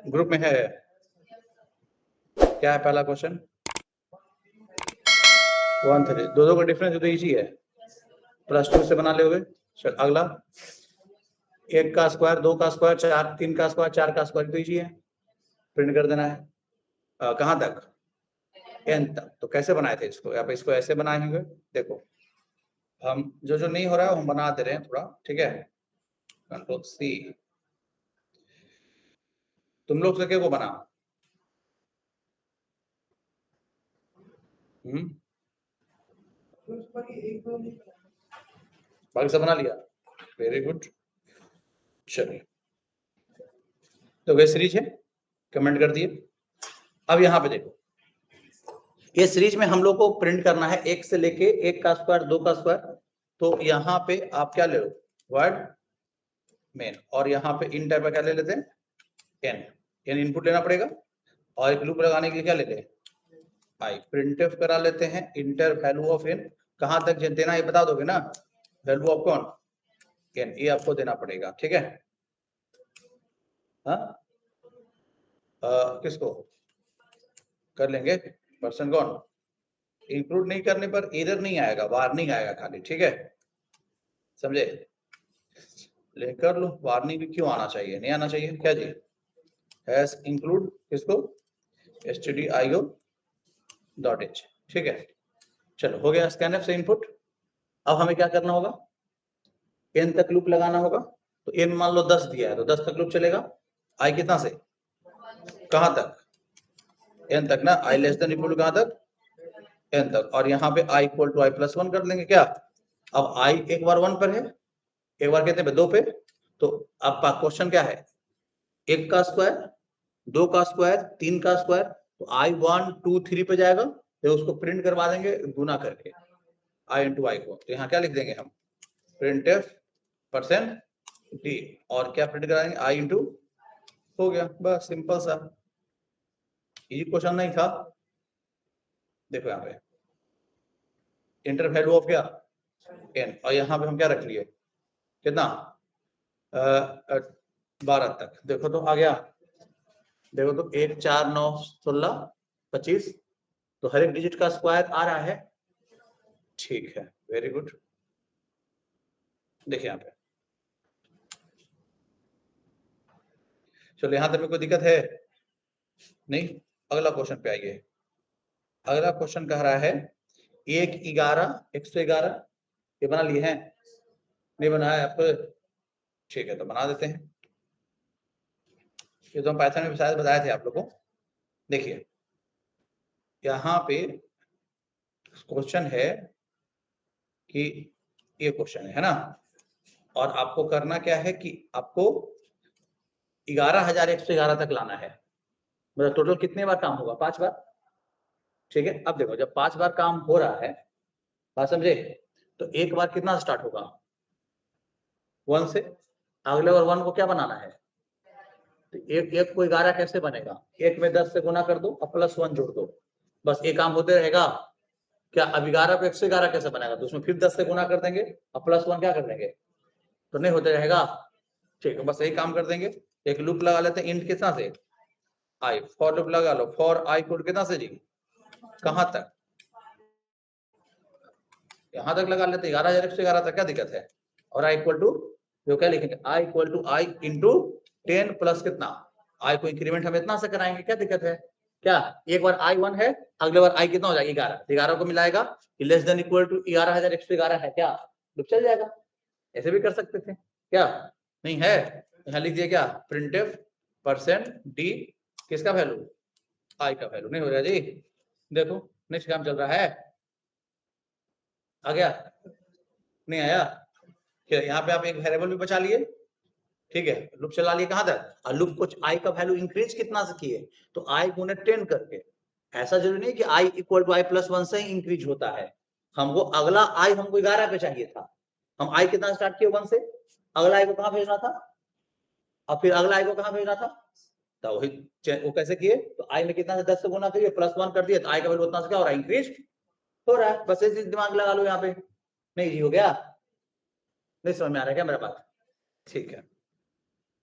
Group में है। क्या है पहला क्वेश्चन? 1 3 दो का डिफरेंस तो इजी है, +2 से बना लोगे। चल अगला, 1 का स्क्वायर, 2 का स्क्वायर, 4 3 का स्क्वायर, 4 का स्क्वायर तो इजी है, प्रिंट कर देना है। कहाँ तक? n तक। तो कैसे बनाए थे इसको? यहाँ पे इसको ऐसे बनाए होंगे। देखो हम जो नहीं हो रहा है हम बना दे रहे हैं थोड़ा, ठीक है। Ctrl+C, तुम लोग सके को बनाओ। बाकी सब बना लिया, वेरी गुड। चलिए, तो वे सीरीज है, कमेंट कर दिए। अब यहाँ पे देखो, ये सीरीज में हम लोग को प्रिंट करना है 1 से लेके 1 का स्क्वायर, 2 का स्क्वायर। तो यहाँ पे आप क्या ले लो? वर्ड मेन, और यहाँ पे इन टाइप का क्या ले लेते हैं? एन इनपुट लेना पड़ेगा, और एक लूप लगाने के लिए क्या लेते हैं? आई। प्रिंटफ करा लेते हैं इंटर वैल्यू ऑफ एन। कहां तक देना ये बता दोगे ना? वैल्यू ऑफ कौन? एन, ये आपको देना पड़ेगा, ठीक है। हाँ, किसको कर लेंगे? पर्सन कौन? इंक्लूड नहीं करने पर एरर नहीं आएगा, वार्निंग आएगा खाली, ठीक है, समझे? लेकर लो, वार्निंग भी क्यों आना चाहिए? नहीं आना चाहिए क्या जी? हैज इंक्लूड किसको? stdio.h, ठीक है। चलो हो गया स्कैनफ से इनपुट। अब हमें क्या करना होगा? n तक लूप लगाना होगा। तो n मान लो 10 दिया है, तो 10 तक लूप चलेगा। i कितना से कहां तक? n तक ना। i less than equal to कहां तक? n तक। और यहाँ पे i इक्वल टू i+1 कर देंगे क्या? अब i एक बार 1 पर है, एक बार कितने पे? 2 पे। तो अब क्वेश्चन क्या है? 1 का स्क्वायर, 2 का स्क्वायर, 3 का स्क्वायर। तो i 1 2 3 पे जाएगा, तो उसको प्रिंट करवा देंगे गुना करके i इंटू आई को। तो यहाँ क्या लिख देंगे हम? प्रिंटफ %d, और क्या प्रिंट कराएंगे? i इंटू, हो गया, बस सिंपल सा। ये क्वेश्चन नहीं था। देखो यहाँ पे इंटर वैल्यू ऑफ क्या? n, और यहाँ पे हम क्या रख लिए? कितना? 12 तक। देखो तो आ गया। देखो तो 1 4 9 16 25, तो हर एक डिजिट का स्क्वायर आ रहा है, ठीक है, वेरी गुड। देखिए यहाँ पे, चलो यहाँ तक में कोई दिक्कत है नहीं? अगला क्वेश्चन पे आइए। अगला क्वेश्चन कह रहा है 111 ये बना लिए हैं? नहीं बनाया आपको? ठीक है, तो बना देते हैं। ये तो हम पाइथन में शायद बताए थे आप लोगों को। देखिए यहाँ पे क्वेश्चन है कि ये क्वेश्चन है ना, और आपको करना क्या है कि आपको 11,111 तक लाना है। मतलब टोटल कितने बार काम होगा? 5 बार, ठीक है। अब देखो जब 5 बार काम हो रहा है, बात समझे, तो एक बार कितना स्टार्ट होगा? 1 से। अगले बार 1 को क्या बनाना है? तो एक को 11 कैसे बनेगा? 1 में 10 से गुना कर दो और +1 जोड़ दो, बस ये काम होते रहेगा। क्या अब 11 को 111 कैसे बनेगा? तो उसमें फिर 10 से गुना कर देंगे और +1 क्या कर देंगे, तो नहीं होते रहेगा, ठीक है। बस यही काम कर देंगे। एक लूप लगा लेते हैं, इंट कितना से? आई। फॉर लूप लगा लो, फॉर आई इक्वल कितना से जी? कहां तक? यहां तक लगा लेते, 11,111 तक, क्या दिक्कत है? और आई इक्वल टू, जो क्या लिखेंगे? I equal to I into 10 plus कितना? आई को इंक्रीमेंट हम इतना से कराएंगे, क्या दिक्कत है? क्या एक बार आई 1 है, अगले बार आई कितना हो जाएगा? 11। 11 को मिलाएगा, लेस देन इक्वल टू 11,111 है, क्या लूप चल जाएगा? ऐसे भी कर सकते थे, क्या नहीं है? यहाँ लिख दिया क्या? प्रिंटफ %d, किसका वैल्यू? आई का वैल्यू। नहीं हो रहा जी? देखो नेक्स्ट काम चल रहा है, आ गया? नहीं आया? यहाँ पे आप एक वेरिएबल भी बचा लिए, ठीक है, लूप चला लिए कहां तक? और लूप को आई का वैल्यू इंक्रीज कितना से किए? तो आई गुने 10 करके। ऐसा जरूरी नहीं कि आई इक्वल टू i+1 से ही इंक्रीज होता है। हमको अगला आई हमको 11 पे चाहिए था, हम आई कितना स्टार्ट किए? 1 से। अगला आई को कहां भेजना था? और फिर अगला आई को कहां भेजना था? तो वही वो कैसे किए? तो आई में कितना से 10 से गुना करिए, +1 कर दिए, तो आई का वैल्यू उतना से क्या हो रहा है? इंक्रीज हो रहा है। बस ऐसे दिमाग लगा लो यहाँ पे। नहीं जी हो गया? नहीं समझ में आ रहा है क्या मेरा बात? ठीक है।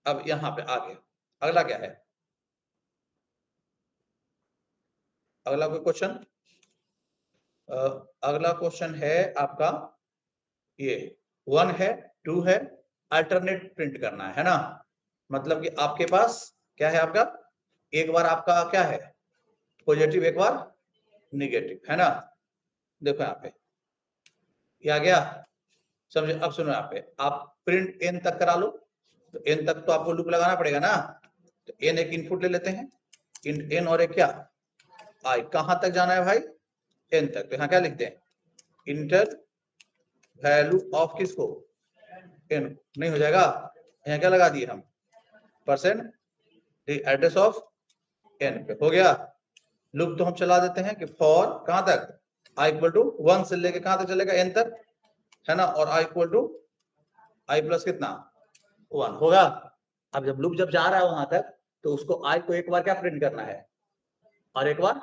अब यहाँ पे आ गया, अगला क्या है? अगला कोई क्वेश्चन? अगला क्वेश्चन है आपका ये 1 है 2 है, अल्टरनेट प्रिंट करना है ना, मतलब कि आपके पास क्या है, आपका एक बार आपका क्या है पॉजिटिव, एक बार निगेटिव, है ना। देखो यहाँ पे ये आ गया, समझे। अब सुनो यहाँ पे आप प्रिंट एन तक करा लो, तो एन तक तो आपको लूप लगाना पड़ेगा ना, तो एन एक इनपुट ले लेते हैं, एन और एक क्या आई, कहां तक जाना है भाई, एन तक। तो यहाँ क्या लिखते हैं, इंटर वैल्यू ऑफ किसको, एन, नहीं हो जाएगा, यहाँ क्या लगा दिए हम, परसेंट एड्रेस ऑफ एन पे, हो गया। लूप तो हम चला देते हैं कि फॉर कहां तक, आई इक्वल टू 1 से लेके कहां तक चलेगा, एन तक, है ना, और I equal to I plus कितना 1 होगा। अब जब लूप जब जा रहा है वहां तक, तो उसको आई को एक बार क्या प्रिंट करना है, और एक बार,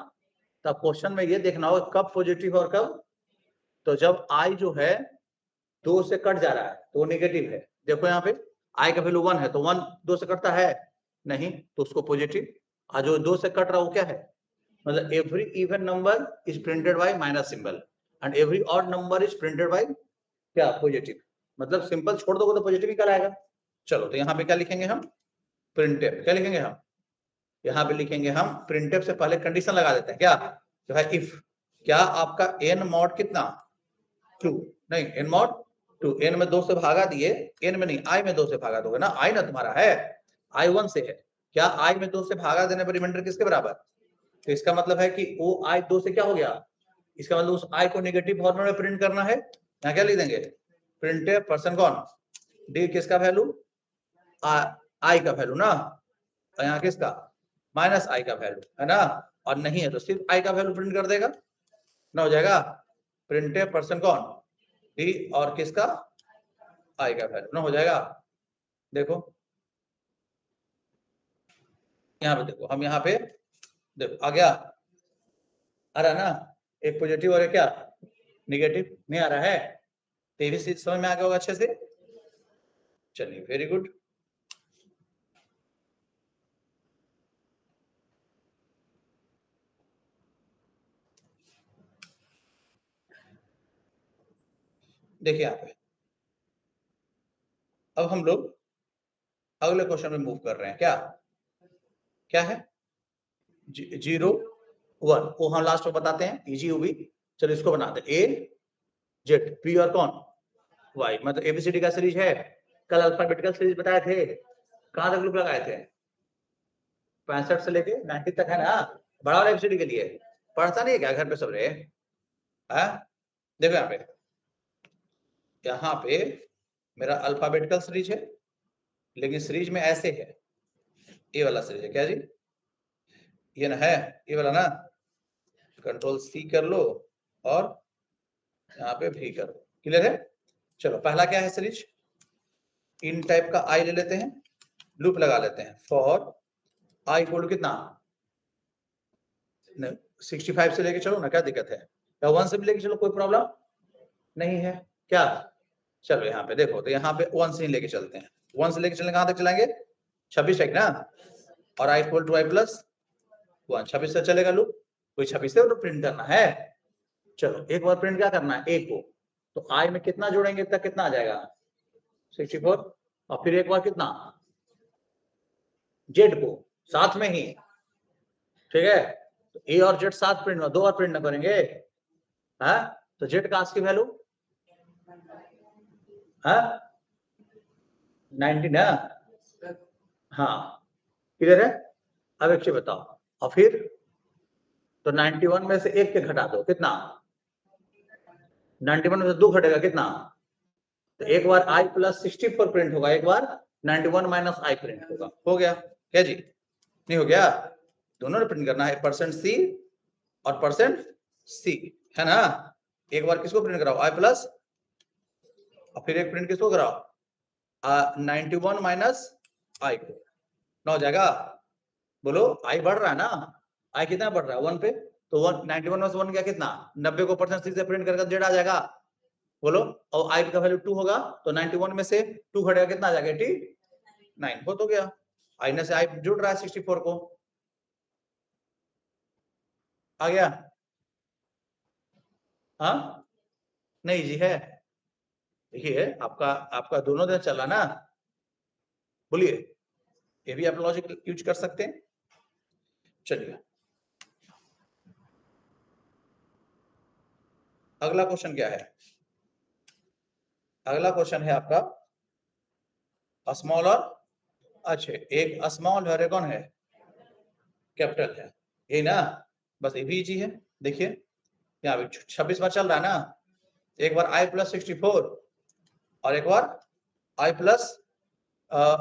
तब क्वेश्चन में ये देखना होगा कब पॉजिटिव और कब, तो जब आई जो है 2 से कट जा रहा है तो वो नेगेटिव है। देखो यहाँ पे आई का वैल्यू 1 है, तो 1 2 से कटता है नहीं, तो उसको पॉजिटिव, और जो 2 से कट रहा है वो क्या है, मतलब every even number is printed by minus symbol and every odd number is printed by क्या, पॉजिटिव, मतलब सिंपल छोड़ दोगे तो पॉजिटिव ही कहलाएगा। चलो तो यहाँ पे क्या लिखेंगे हम, प्रिंटफ, क्या लिखेंगे हम, यहाँ पे लिखेंगे हम प्रिंटफ से पहले कंडीशन लगा देते हैं क्या, तो है इफ, क्या आपका एन मॉड कितना 2, नहीं एन मॉड 2, एन में 2 से भागा दिए, एन में नहीं आई में 2 से भागा दोगे ना, आई ना तुम्हारा है, आई 1 से है, क्या आई में 2 से भागा देने पर रिमाइंडर किसके बराबर, तो इसका मतलब है कि वो आई 2 से क्या हो गया, इसका मतलब उस आई को नेगेटिव फॉर्मेट में प्रिंट करना है। यहाँ क्या लिख देंगे, प्रिंट पर्सन कौन, डी किसका वैल्यू, आई का वैल्यू ना, और यहाँ किसका माइनस आई का वैल्यू, है ना, और नहीं है तो सिर्फ आई का वैल्यू प्रिंट कर देगा ना, हो जाएगा प्रिंट पर्सन कौन डी और किसका आई का वैल्यू ना, हो जाएगा। देखो यहाँ पे, देखो हम यहाँ पे देखो आ गया, आ रहा ना, एक पॉजिटिव और एक क्या निगेटिव, नहीं आ रहा है, तो भी समझ में आ गया होगा अच्छे से। चलिए वेरी गुड। देखिए यहाँ पे अब हम लोग अगले क्वेश्चन में मूव कर रहे हैं, क्या क्या है 0 1, वो हम लास्ट में बताते हैं, इजी होगी। चलो इसको बनाते हैं, ए जेड पी और कौन वाई, मतलब एबीसीडी का सीरीज है, कल अल्फाबेटिकल सीरीज बताए थे, कहां तक ग्रुप लगाए थे, 65 से लेके 90 तक, है ना, बड़ा वाला एबीसीडी के लिए पढ़ता नहीं है क्या घर पे सब रे, देखो यहाँ पे मेरा अल्फाबेटिकल सीरीज है, लेकिन सीरीज में ऐसे है, ये वाला सीरीज है क्या जी, ये ना है, ये वाला ना, कंट्रोल सी कर लो और यहाँ पे भी कर लो, क्लियर है। चलो पहला क्या है सीरीज, इन टाइप का आई ले लेते हैं, लूप लगा लेते हैं, फॉर आई इक्वल कितना 65 से लेके चलो ना, क्या दिक्कत है, या 1 से भी लेके चलो, कोई प्रॉब्लम नहीं है क्या। चलो यहाँ पे देखो, तो यहाँ पे 1 से ही लेके चलते हैं, 1 से लेके चलने कहां तक चलाएंगे 26 तक ना, और I equal to I plus 1, 26 से चलेगा लूप, कोई 26 से तो प्रिंट करना है। चलो एक बार प्रिंट क्या करना है, ए को, तो आई में कितना जोड़ेंगे तक कितना आ जाएगा 64, और फिर एक बार कितना जेड को साथ में ही, ठीक है, तो ए और जेड साथ प्रिंट, 2 बार प्रिंट ना करेंगे, है, तो जेड का आस्की वैल्यू 90 ना, हाँ क्लियर है। अब एक चीज बताओ, और फिर तो 91 में से एक के घटा दो, कितना 91 में से 2 घटेगा कितना, तो एक बार आई प्लस 64 प्रिंट होगा, एक बार 91 माइनस आई प्रिंट होगा, हो गया क्या जी, नहीं हो गया, दोनों ने प्रिंट करना है, परसेंट सी और परसेंट सी, है ना, एक बार किसको प्रिंट कराओ आई प्लस, और फिर एक प्रिंट किसको कराओ 91 माइनस आई को, ना हो जाएगा, बोलो आई बढ़ रहा है ना, आई कितना बढ़ रहा है 1 पे, तो 91 में से 1 क्या कितना 90 को परसेंट सी से प्रिंट करके जेड आ जाएगा, बोलो, और आई का वैल्यू 2 होगा, तो 91 में से 2 घटेगा कितना आ जाएगा 89, हो तो गया, आई ने से आई जुड़ रहा है 64 को, आ गया? हाँ नहीं जी है, देखिए आपका आपका दोनों दिन चला ना, बोलिए, ये भी आप लॉजिक यूज कर सकते हैं। चलिए अगला क्वेश्चन क्या है? अगला क्वेश्चन है आपका स्मॉल और, अच्छा एक स्मॉल है और एक कौन है, कैपिटल है, यही ना, बस ये भी इजी है। देखिए यहाँ पे 26 बार चल रहा है ना, एक बार i प्लस 64 और एक बार i प्लस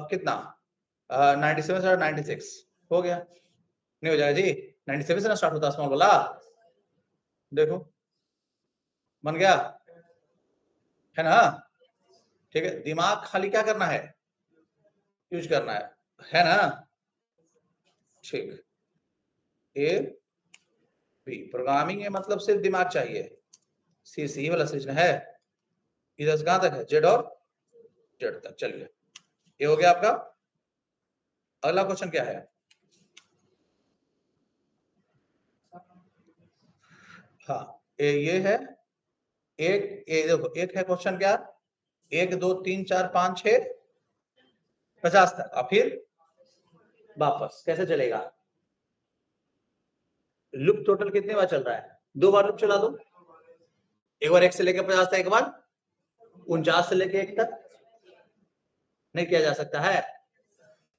कितना 97 और 96 हो गया, नहीं हो जाएगा जी, 97 से ना स्टार्ट होता स्मॉल वाला, देखो बन गया, है ना? ठीक है, दिमाग खाली क्या करना है, यूज करना है ना? ठीक, ए बी प्रोग्रामिंग में मतलब सिर्फ दिमाग चाहिए, सी वाला सीजन है, इधर से कहां तक है, जेड और जेड तक। चलिए ये हो गया आपका। अगला क्वेश्चन क्या है? हाँ ये है, एक ये देखो, एक है क्वेश्चन क्या, 1 2 3 4 5 6 50 तक, और फिर वापस कैसे चलेगा? लूप टोटल कितने बार चल रहा है, 2 बार लूप चला दो, एक बार 1 से लेकर 50 तक, एक बार 49 से लेकर 1 तक, नहीं किया जा सकता है?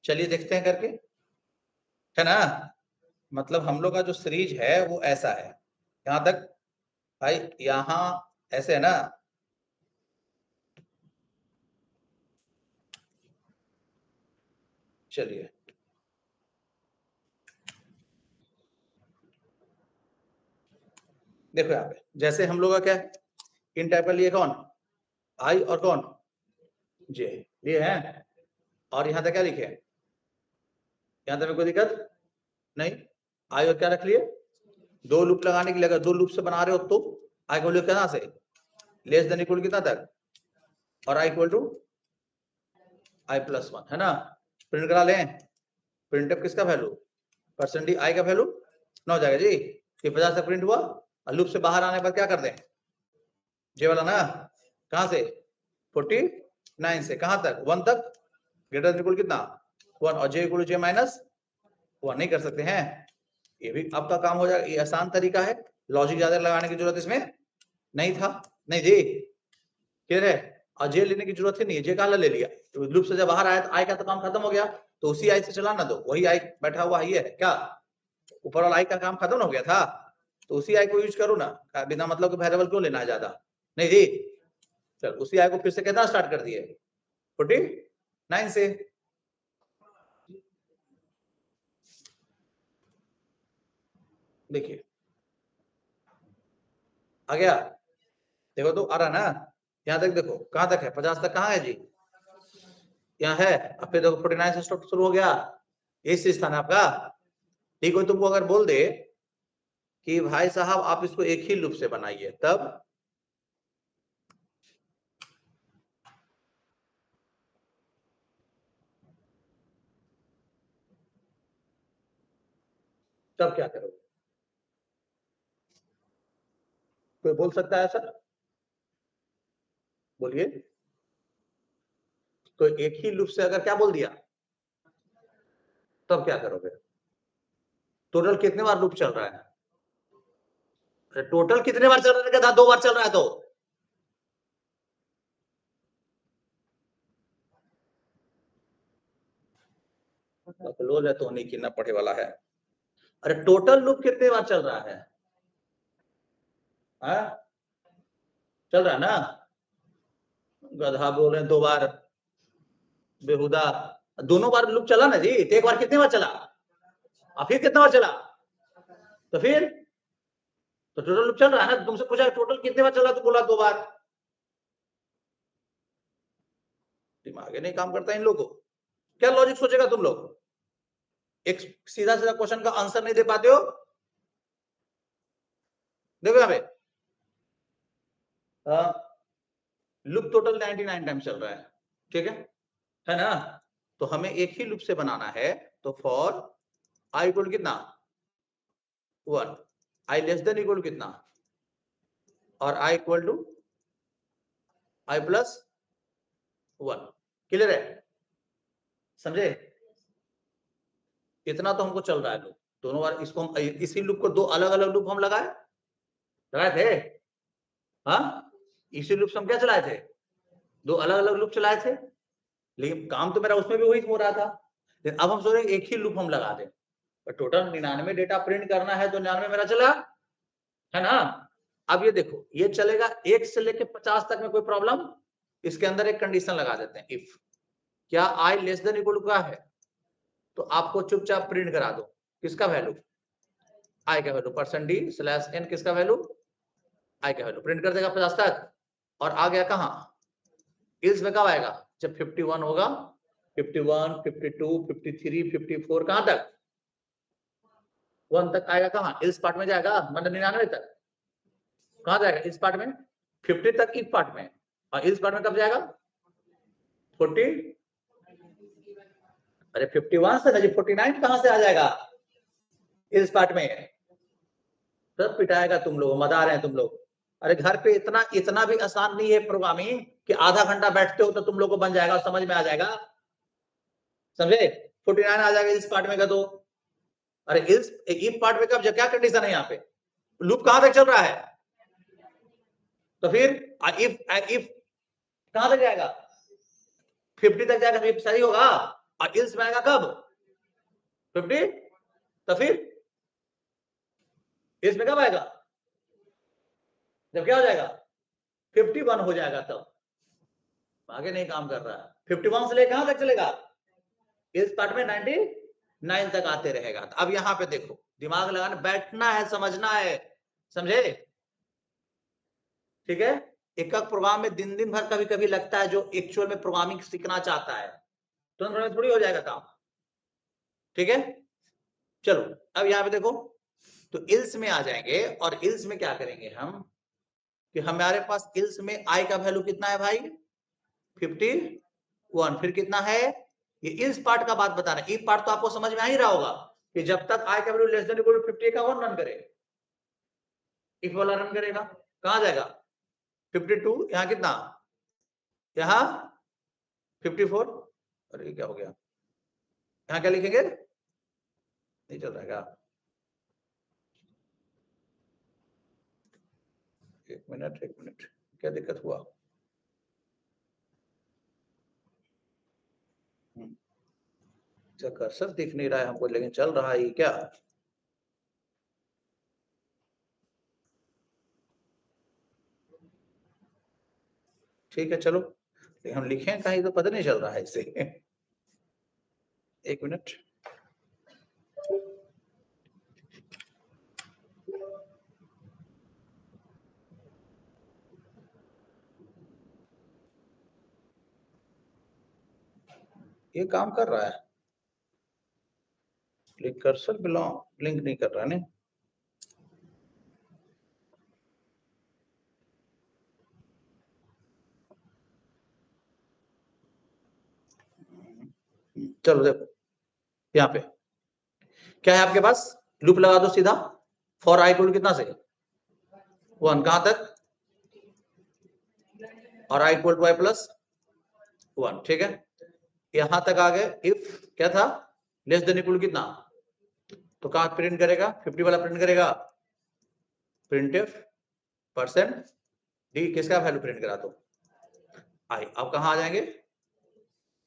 चलिए देखते हैं करके, है ना? मतलब हम लोग का जो सीरीज है वो ऐसा है, यहां तक भाई, यहां ऐसे है ना, चलिए देखो यहाँ पे, जैसे हम लोग का क्या है, इन टाइप का लिए कौन, आई और कौन, जे ये है, और यहाँ तक क्या लिखे, यहाँ तक कोई दिक्कत नहीं, आई और क्या रख लिए, 2 लूप लगाने के लिए, अगर 2 लूप से बना रहे हो तो आई को लिखो कहां से, लेस देन इक्वल कितना तक, और I equal to I plus 1, है ना? प्रिंट करा लें, प्रिंटफ किसका वैल्यू, परसेंटेज आई का वैल्यू 9 हो जाएगा जी, ये 50 तक प्रिंट हुआ, और लूप से बाहर आने पर क्या कर दें, जे वाला ना, कहां से 49 से कहां तक 1 तक, ग्रेटर देन इक्वल कितना 1, और जे इक्वल जे माइनस 1 नहीं कर सकते हैं, ये भी आपका काम हो जाएगा, ये आसान तरीका है, लॉजिक ज्यादा लगाने की जरूरत इसमें नहीं था, नहीं जी क्लियर है, और जे लेने की जरूरत ही नहीं है, जे कहां ले लिया, तो लूप से जब बाहर आया तो आई का तो काम खत्म हो गया, तो उसी आई से चलाना दो, वही आई बैठा हुआ ही है क्या, ऊपर वाला आई का काम खत्म हो गया था, तो उसी आई को यूज करो ना, बिना मतलब के वेरिएबल क्यों लेना है ज्यादा, नहीं जी, चल उसी आई को फिर से कितना स्टार्ट कर दिए 49 से, देखिए आ गया, देखो तो आ रहा ना, यहाँ तक देखो कहां तक है, 50 तक कहां है जी, यहाँ है, अब फिर देखो 49 से शुरू हो गया, ये चीज था ना आपका, ठीक है, तुमको अगर बोल दे कि भाई साहब आप इसको एक ही लूप से बनाइए, तब तब क्या करोगे, कोई बोल सकता है सर, बोलिए, तो एक ही लूप से अगर क्या बोल दिया, तब क्या करोगे, टोटल कितने बार लूप चल रहा है, टोटल कितने बार चल रहा है, 2 बार चल रहा है तो बकलोल है तो नहीं गिनना पड़े वाला है, अरे टोटल लूप कितने बार चल रहा है, हा? चल रहा है ना, गधा बोल रहे हैं 2 बार, बेहुदा, दोनों बार लूप चला ना जी, एक बार कितने बार चला, और फिर कितना बार चला, तो फिर तो टोटल लूप चल रहा है ना, तुमसे पूछा टोटल कितने बार चला, तो बोला 2 बार, दिमाग नहीं काम करता इन लोगों को, क्या लॉजिक सोचेगा तुम लोग, एक सीधा सीधा क्वेश्चन का आंसर नहीं दे पाते हो, देखो यहाँ पे लूप टोटल 99 टाइम चल रहा है, ठीक है ना, तो हमें एक ही लूप से बनाना है, तो फॉर आई इक्वल कितना 1, I less than equal to कितना, और I equal to I plus 1। Clear है, समझे? इतना तो हमको चल रहा है लूप। दोनों बार इसको हम, इसी लूप को दो अलग अलग लूप हम लगाए थे। हाँ, इसी लूप से हम क्या चलाए थे, दो अलग अलग लूप चलाए थे, लेकिन काम तो मेरा उसमें भी वही हो रहा था। लेकिन अब हम सोच रहे हैं एक ही लूप हम लगा दें, पर टोटल 99 डेटा प्रिंट करना है तो 99 मेरा चला है ना। अब ये देखो, ये चलेगा 1 से लेके 50 तक में, कोई प्रॉब्लम? इसके अंदर एक कंडीशन लगा देते हैं, इफ क्या आई लेस देन इक्वल टू क्या है, तो आपको चुपचाप प्रिंट करा दो किसका वैल्यू, आई का वैल्यू, %d/n किसका वैल्यू, आई का वैल्यू प्रिंट कर देगा 50 तक। और आ गया कहां, इल्स में कब आएगा, जब 51 होगा, 51, 52, 53, 54 कहां तक, 1 तक आएगा। कहां, इल्स पार्ट में जाएगा, मतलब 99 तक। कहां जाएगा इस पार्ट में, 50 तक इफ पार्ट में, और इस पार्ट में कब जाएगा, 40, अरे 51 से नहीं, 49 कहां से आ जाएगा इस पार्ट में। सब पिटाएगा तुम लोग, मजा आ रहे हैं तुम लोग। अरे घर पे इतना भी आसान नहीं है प्रोग्रामिंग कि आधा घंटा बैठते हो तो तुम लोग को बन जाएगा, समझ में आ जाएगा, समझे? 49 आ जाएगा इस पार्ट में का, तो अरे इफ पार्ट में कब, क्या कंडीशन है यहाँ पे, लूप कहां तक चल रहा है, तो फिर इफ कहां तक जाएगा, 50 तक जाएगा, तो सही होगा। और इल्स में आएगा कब, 50, तो फिर इसमें कब आएगा, जब क्या हो जाएगा, 51 हो जाएगा, तब आगे नहीं काम कर रहा है। 51 से लेकर कहां तक चलेगा, इस पार्ट में 99 तक आते रहेगा। अब यहां पे देखो, दिमाग लगाना, बैठना है, समझना है, समझे? ठीक है, एक प्रोग्राम में दिन दिन भर कभी कभी लगता है, जो एक्चुअल में प्रोग्रामिंग सीखना चाहता है तो थोड़ी हो जाएगा काम। ठीक है, चलो अब यहां पे देखो, तो इल्स में आ जाएंगे, और इल्स में क्या करेंगे हम, कि हमारे पास इल्स में आई का वैल्यू कितना है भाई, 51, फिर कितना है, ये इल्स पार्ट का बात बताना। इफ पार्ट तो आपको समझ में आ ही रहा होगा, कि जब तक आई का value less than equal to 50 का 1 रन करे, इफ वाला रन करेगा, कहां जाएगा, 52, यहां कितना, यहां 54, अरे क्या हो गया, यहां क्या लिखेंगे, नहीं चल रहा है, एक मिनट, क्या दिक्कत हुआ, अच्छा कर्सर दिख नहीं रहा है हमको, लेकिन चल रहा है क्या, ठीक है चलो, हम लिखें कहीं तो पता नहीं चल रहा है इससे। एक मिनट, ये काम कर रहा है, लेकिन कर्सर ब्लिंक नहीं कर रहा नहीं। चलो देखो, यहाँ पे क्या है आपके पास, लूप लगा दो सीधा, फॉर आई इक्वल कितना से 1, कहां तक, और I equal to I plus 1, ठीक है, यहां तक आ गए। इफ क्या था, लेस देन इक्वल कितना, तो कहां प्रिंट करेगा, 50 वाला प्रिंट करेगा, प्रिंटफ परसेंट डी किसका वैल्यू प्रिंट करा दो, आई। अब कहां आ जाएंगे,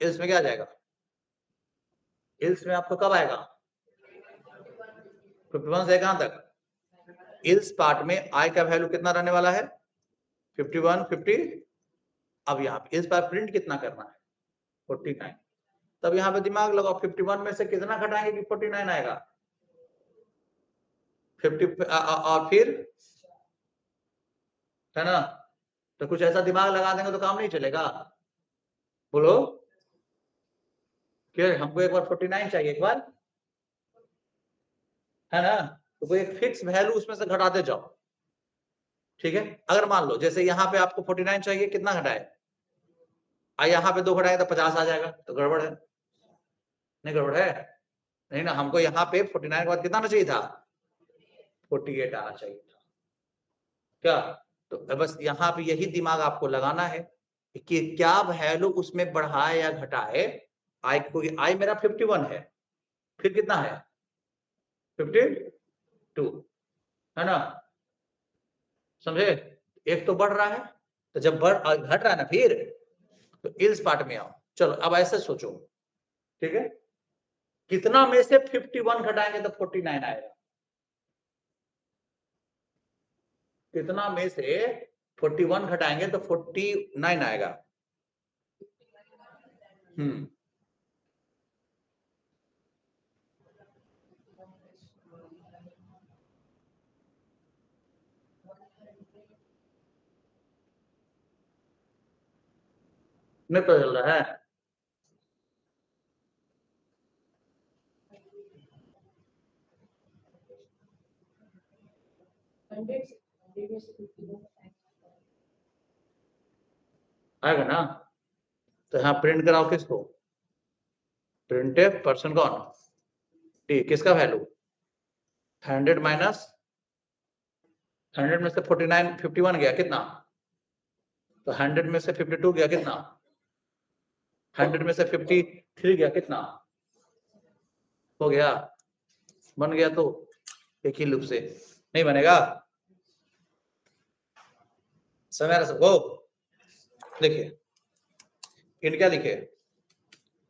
इल्स में क्या आ जाएगा, इल्स में आपको कब आएगा, 51 से कहां तक, इल्स पार्ट में आई का वैल्यू कितना रहने वाला है, 51, 50। अब यहाँ पे इस बार प्रिंट कितना करना है, 49। तब यहाँ पे दिमाग लगाओ, 51 में से कितना घटाएंगे कि 49 आएगा, 50, और फिर है ना, तो कुछ ऐसा दिमाग लगा देंगे तो काम नहीं चलेगा, बोलो, कि हमको एक बार 49 चाहिए, एक बार, है ना, तो कोई एक फिक्स वैल्यू उसमें से घटाते जाओ। ठीक है, अगर मान लो जैसे यहाँ पे आपको 49 चाहिए, कितना घटाए, यहाँ पे 2 घटाए तो 50 आ जाएगा, तो गड़बड़ है, नहीं गड़बड़ है, नहीं ना, हमको यहाँ पे 49 के बाद कितना चाहिए था, 48 आना चाहिए था। क्या? तो बस यहाँ पे यही दिमाग आपको लगाना है कि क्या वैल्यू उसमें बढ़ाए या घटाए। आई को, आई मेरा 51 है, फिर कितना है 52, है ना? समझे? एक तो बढ़ रहा है, तो जब घट रहा है ना फिर, तो इस पार्ट में आओ। चलो अब ऐसे सोचो, ठीक है, कितना में से 51 घटाएंगे तो 49 आएगा? कितना में से 41 घटाएंगे तो 49 आएगा? नहीं तो चल रहा है। आएगा ना? तो यहाँ प्रिंट कराओ किसको? प्रिंट पर्सन कौन? टी, किसका वैल्यू? 100 माइनस 100 में से 49 51 गया कितना? तो 100 में से 52 गया कितना? 100 में से 53 गया कितना? हो गया? बन गया? तो एक ही लूप से नहीं बनेगा। समय सबको देखिए, इन क्या लिखे?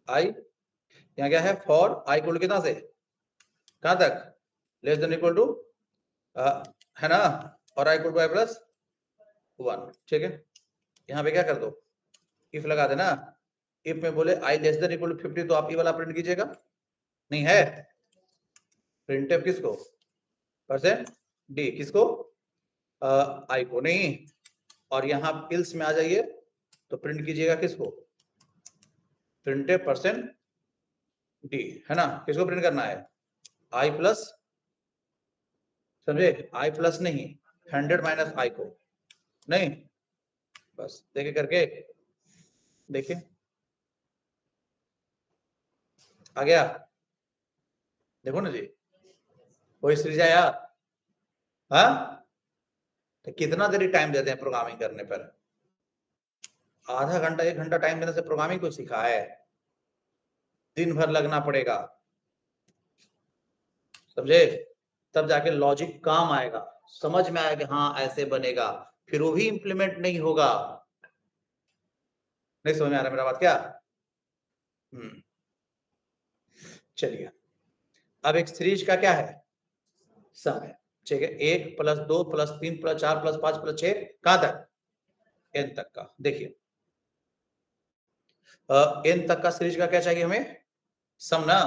आई, यहाँ क्या है? फॉर आई इक्वल कितना से कहां तक? लेस देन इक्वल टू, है ना? और I equal to I plus 1, ठीक है। यहाँ पे क्या कर दो, इफ लगा देना। इफ में बोले आई लेस देन इक्वल टू 50, तो आप ये वाला प्रिंट कीजिएगा। नहीं है? प्रिंटफ किसको? परसेंट डी किसको? आई को नहीं। और यहाँ इल्स में आ जाइए तो प्रिंट कीजिएगा किसको? प्रिंटफ परसेंट डी, है ना? किसको प्रिंट करना है? आई प्लस, समझे? आई प्लस नहीं, 100 माइनस आई को नहीं। बस देखिए करके, देखिए आ गया? देखो ना जी, कोई सीरीज आया? हाँ, तो कितना देरी टाइम देते हैं प्रोग्रामिंग करने पर? आधा घंटा 1 घंटा टाइम देने से प्रोग्रामिंग को सीखा है? दिन भर लगना पड़ेगा, समझे? तब जाके लॉजिक काम आएगा, समझ में आएगा, हाँ ऐसे बनेगा। फिर वो भी इंप्लीमेंट नहीं होगा। नहीं समझ में आ रहा मेरा बात क्या? चलिए, अब एक सीरीज का क्या है? सम है, ठीक है। 1 plus 2 plus 3 plus 4 plus 5 plus 6 कहां तक? n तक का। देखिए n तक का सीरीज का क्या चाहिए हमें? सम ना।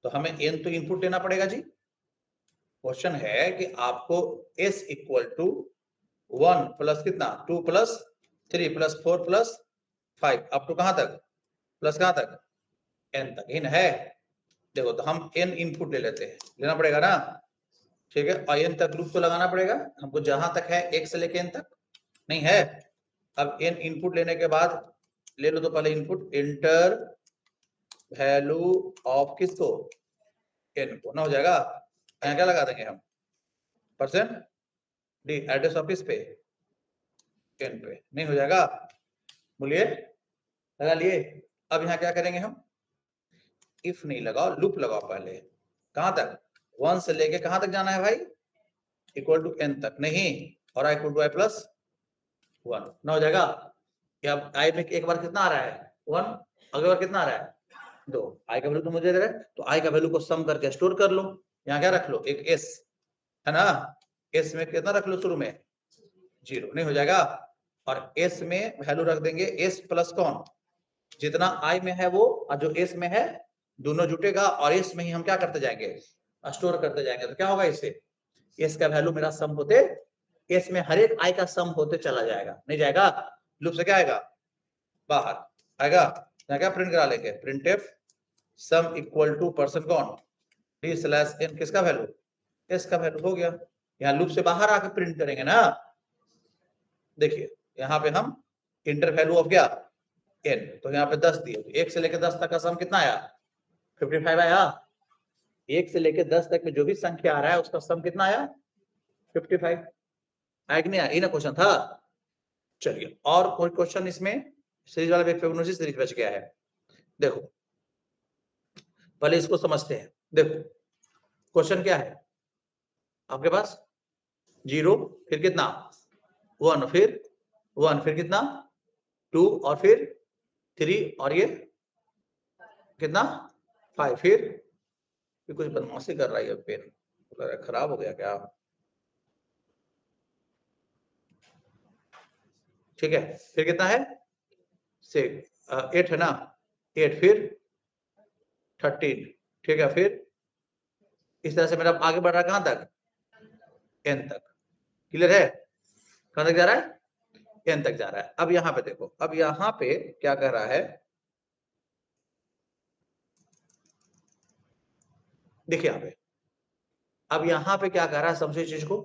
तो हमें n तो इनपुट लेना पड़ेगा जी। क्वेश्चन है कि आपको s इक्वल टू 1 प्लस कितना? 2 plus 3 plus 4 plus 5 up to कहां तक? प्लस कहां तक? n तक इन है। देखो तो हम n इनपुट ले लेते हैं, लेना पड़ेगा ना, ठीक है। और n तक लूप तो लगाना पड़ेगा हमको, जहां तक है 1 से लेके n तक, नहीं है? अब n इनपुट लेने के बाद ले लो तो पहले इनपुट इंटर वैल्यू ऑफ किसको? n को, ना हो जाएगा। यहाँ क्या लगा देंगे हम? परसेंट डी, एड्रेस ऑफिस पे n पे, नहीं हो जाएगा? बोलिए, लगा लिए? अब यहाँ क्या करेंगे हम? इफ नहीं लगाओ, लूप लगाओ पहले। कहां तक? 1 से लेके कहां तक जाना है भाई? इक्वल टू n तक, नहीं। और I equal to I plus 1, ना हो जाएगा? अब आई में एक बार कितना आ रहा है? 1, अगली बार कितना आ रहा है? 2। आई का वैल्यू तो मुझे दे रहा है, तो आई का वैल्यू को सम करके स्टोर कर लो। यहाँ क्या रख लो? एक s, है ना? s में कितना रख लो शुरू में? 0, नहीं हो जाएगा? और s में वैल्यू रख देंगे s प्लस कौन? जितना i में है वो, और जो s में है, दोनों जुटेगा और s में ही हम क्या करते जाएंगे? स्टोर करते जाएंगे। तो क्या होगा इससे? s का वैल्यू मेरा सम होते, s में हर एक i का सम होते चला जाएगा, नहीं जाएगा? लूप से क्या आएगा? बाहर आएगा। यहाँ क्या प्रिंट करा लेंगे? Printf sum equal to percent कौन? डी स्लैश n, किसका वैल्यू? s का वैल्यू। हो गया। यहाँ लूप से बाहर आके प्रिंट करेंगे ना। देखिए यहाँ पे हम इंटर वैल्यू ऑफ क्या? n, तो यहाँ पे 10 दिए, 1 से लेकर 10 तक का सम कितना आया? 55 आया। 1 से लेके 10 तक में जो भी संख्या आ रहा है उसका सम कितना आया 55 आया कि नहीं आया? ये ना क्वेश्चन था। चलिए और कोई क्वेश्चन इसमें सीरीज वाला फिबोनाची सीरीज बच गया है। देखो पहले इसको समझते हैं। देखो क्वेश्चन क्या है आपके पास 0 फिर कितना 1 फिर 1 फिर कितना 2 और फिर 3 और ये कितना 5 फिर कुछ बदमाशी कर रहा है पेन खराब हो गया क्या? ठीक है फिर कितना है 8 है ना 8 फिर 13 ठीक है फिर इस तरह से मेरा आगे बढ़ रहा है कहां तक n तक। क्लियर है कहां तक जा रहा है n तक जा रहा है। अब यहां पे देखो अब यहां पे क्या कह रहा है देखिए यहां पे अब यहां पे क्या कह रहा है समझिए चीज को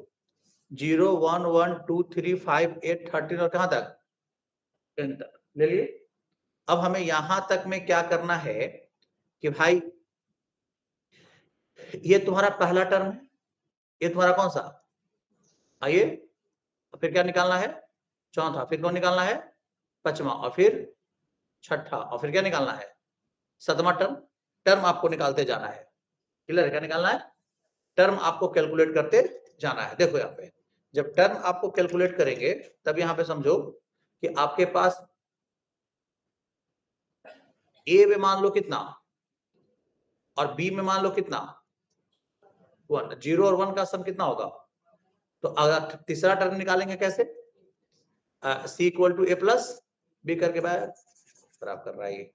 0 1 1 2 3 5 8 13 और कहां तक n तक ले लिए। अब हमें यहां तक में क्या करना है कि भाई ये तुम्हारा पहला टर्म है ये तुम्हारा कौन सा आइए फिर क्या निकालना है चौथा फिर कौन निकालना है पांचवा और फिर छठा और फिर क्या निकालना है सातवां टर्म। टर्म आपको निकालते जाना है। क्लियर है क्या निकालना है टर्म आपको कैलकुलेट करते जाना है। देखो यहाँ पे जब टर्म आपको कैलकुलेट करेंगे तब यहाँ पे समझो कि आपके पास ए में मान लो कितना और बी में मान लो कितना 1 0 और 1 का सम कितना होगा। तो अगर तीसरा टर्म निकालेंगे कैसे C equal to A plus B करके बाद खराब कर रहा है ये।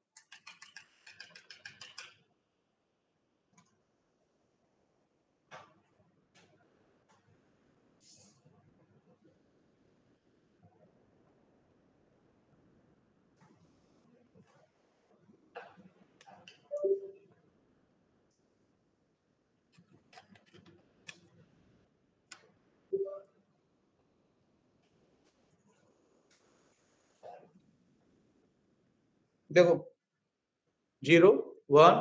देखो 0 1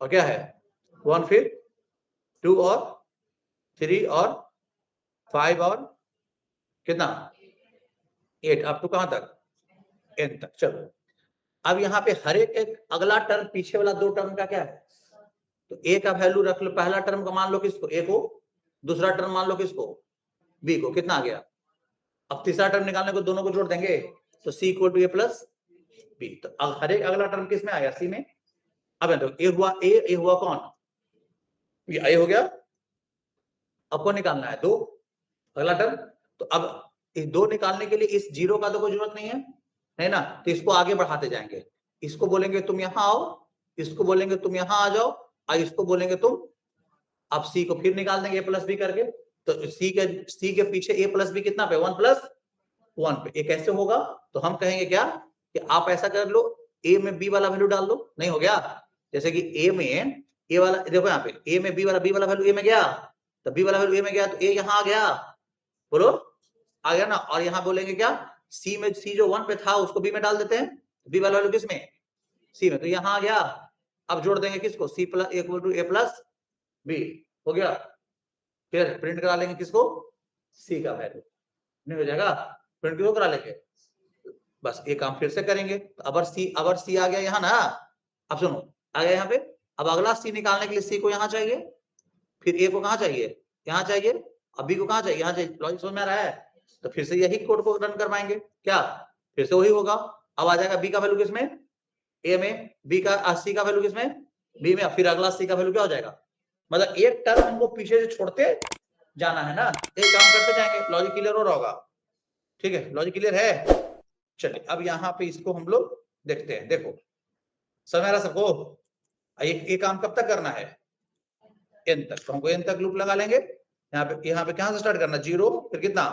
और क्या है 1 फिर 2 और 3 और 5 और कितना 8 अप टू कहां तक n तक। चलो अब यहाँ पे हर एक अगला टर्म पीछे वाला दो टर्म का क्या है तो a का वैल्यू रख लो। पहला टर्म का मान लो किसको a को दूसरा टर्म मान लो किसको b को कितना आ गया। अब तीसरा टर्म निकालने को दोनों को जोड़ देंगे तो c equal to A plus b. तो अब हर एक अगला टर्म किस में आया सी में। अब तो ए हुआ ए हुआ कौन ये a हो गया। अब को निकालना है 2 अगला टर्म। तो अब इस 2 निकालने के लिए इस 0 का तो कोई जरूरत नहीं है ना। तो इसको आगे बढ़ाते जाएंगे। इसको बोलेंगे तुम यहां आओ इसको बोलेंगे तुम यहां आ जाओ और इसको बोलेंगे तुम अब सी को फिर निकाल देंगे ए प्लस बी करके। तो सी के पीछे ए प्लस बी कितना पे 1 प्लस 1 पे। ये कैसे होगा तो हम कहेंगे क्या कि आप ऐसा कर लो ए में बी वाला वैल्यू डाल दो नहीं हो गया। जैसे कि ए में ए वाला देखो यहाँ पे ए में बी वाला वैल्यू ए में गया तो बी वाला वैल्यू ए में गया तो ए यहाँ आ गया बोलो आ गया ना। और यहाँ बोलेंगे क्या सी में सी जो 1 पे था उसको बी में डाल देते हैं बी वाला वैल्यू किस में सी में तो यहाँ आ गया। अब जोड़ देंगे किसको c plus equal to A plus b हो गया। फिर प्रिंट करा लेंगे किसको सी का वैल्यू नहीं हो जाएगा प्रिंट क्यों करा लेंगे बस ये काम फिर से करेंगे। तो अबर सी आ गया यहाँ ना। अब सुनो आ गया यहाँ पे। अब अगला सी निकालने के लिए सी को यहाँ चाहिए फिर ए को कहाँ चाहिए यहाँ चाहिए अब बी को कहाँ चाहिए यहाँ चाहिए। लॉजिक समझ में आ रहा है। तो फिर से यही कोड को रन करवाएंगे क्या फिर से वही होगा। अब आ जाएगा बी का वैल्यू किसमें ए में बी का सी का वैल्यू किसमें बी में फिर अगला सी का वैल्यू क्या हो जाएगा। मतलब एक टर्म हमको पीछे से छोड़ते जाना है ना एक काम करते जाएंगे। लॉजिक क्लियर हो रहा होगा ठीक है लॉजिक क्लियर है। चलिए अब यहाँ पे इसको हम लोग देखते हैं। देखो समझ रहा सबको ये काम कब तक करना है n तक। तो हमको n तक लूप लगा लेंगे। यहाँ पे कहां से स्टार्ट करना 0 फिर कितना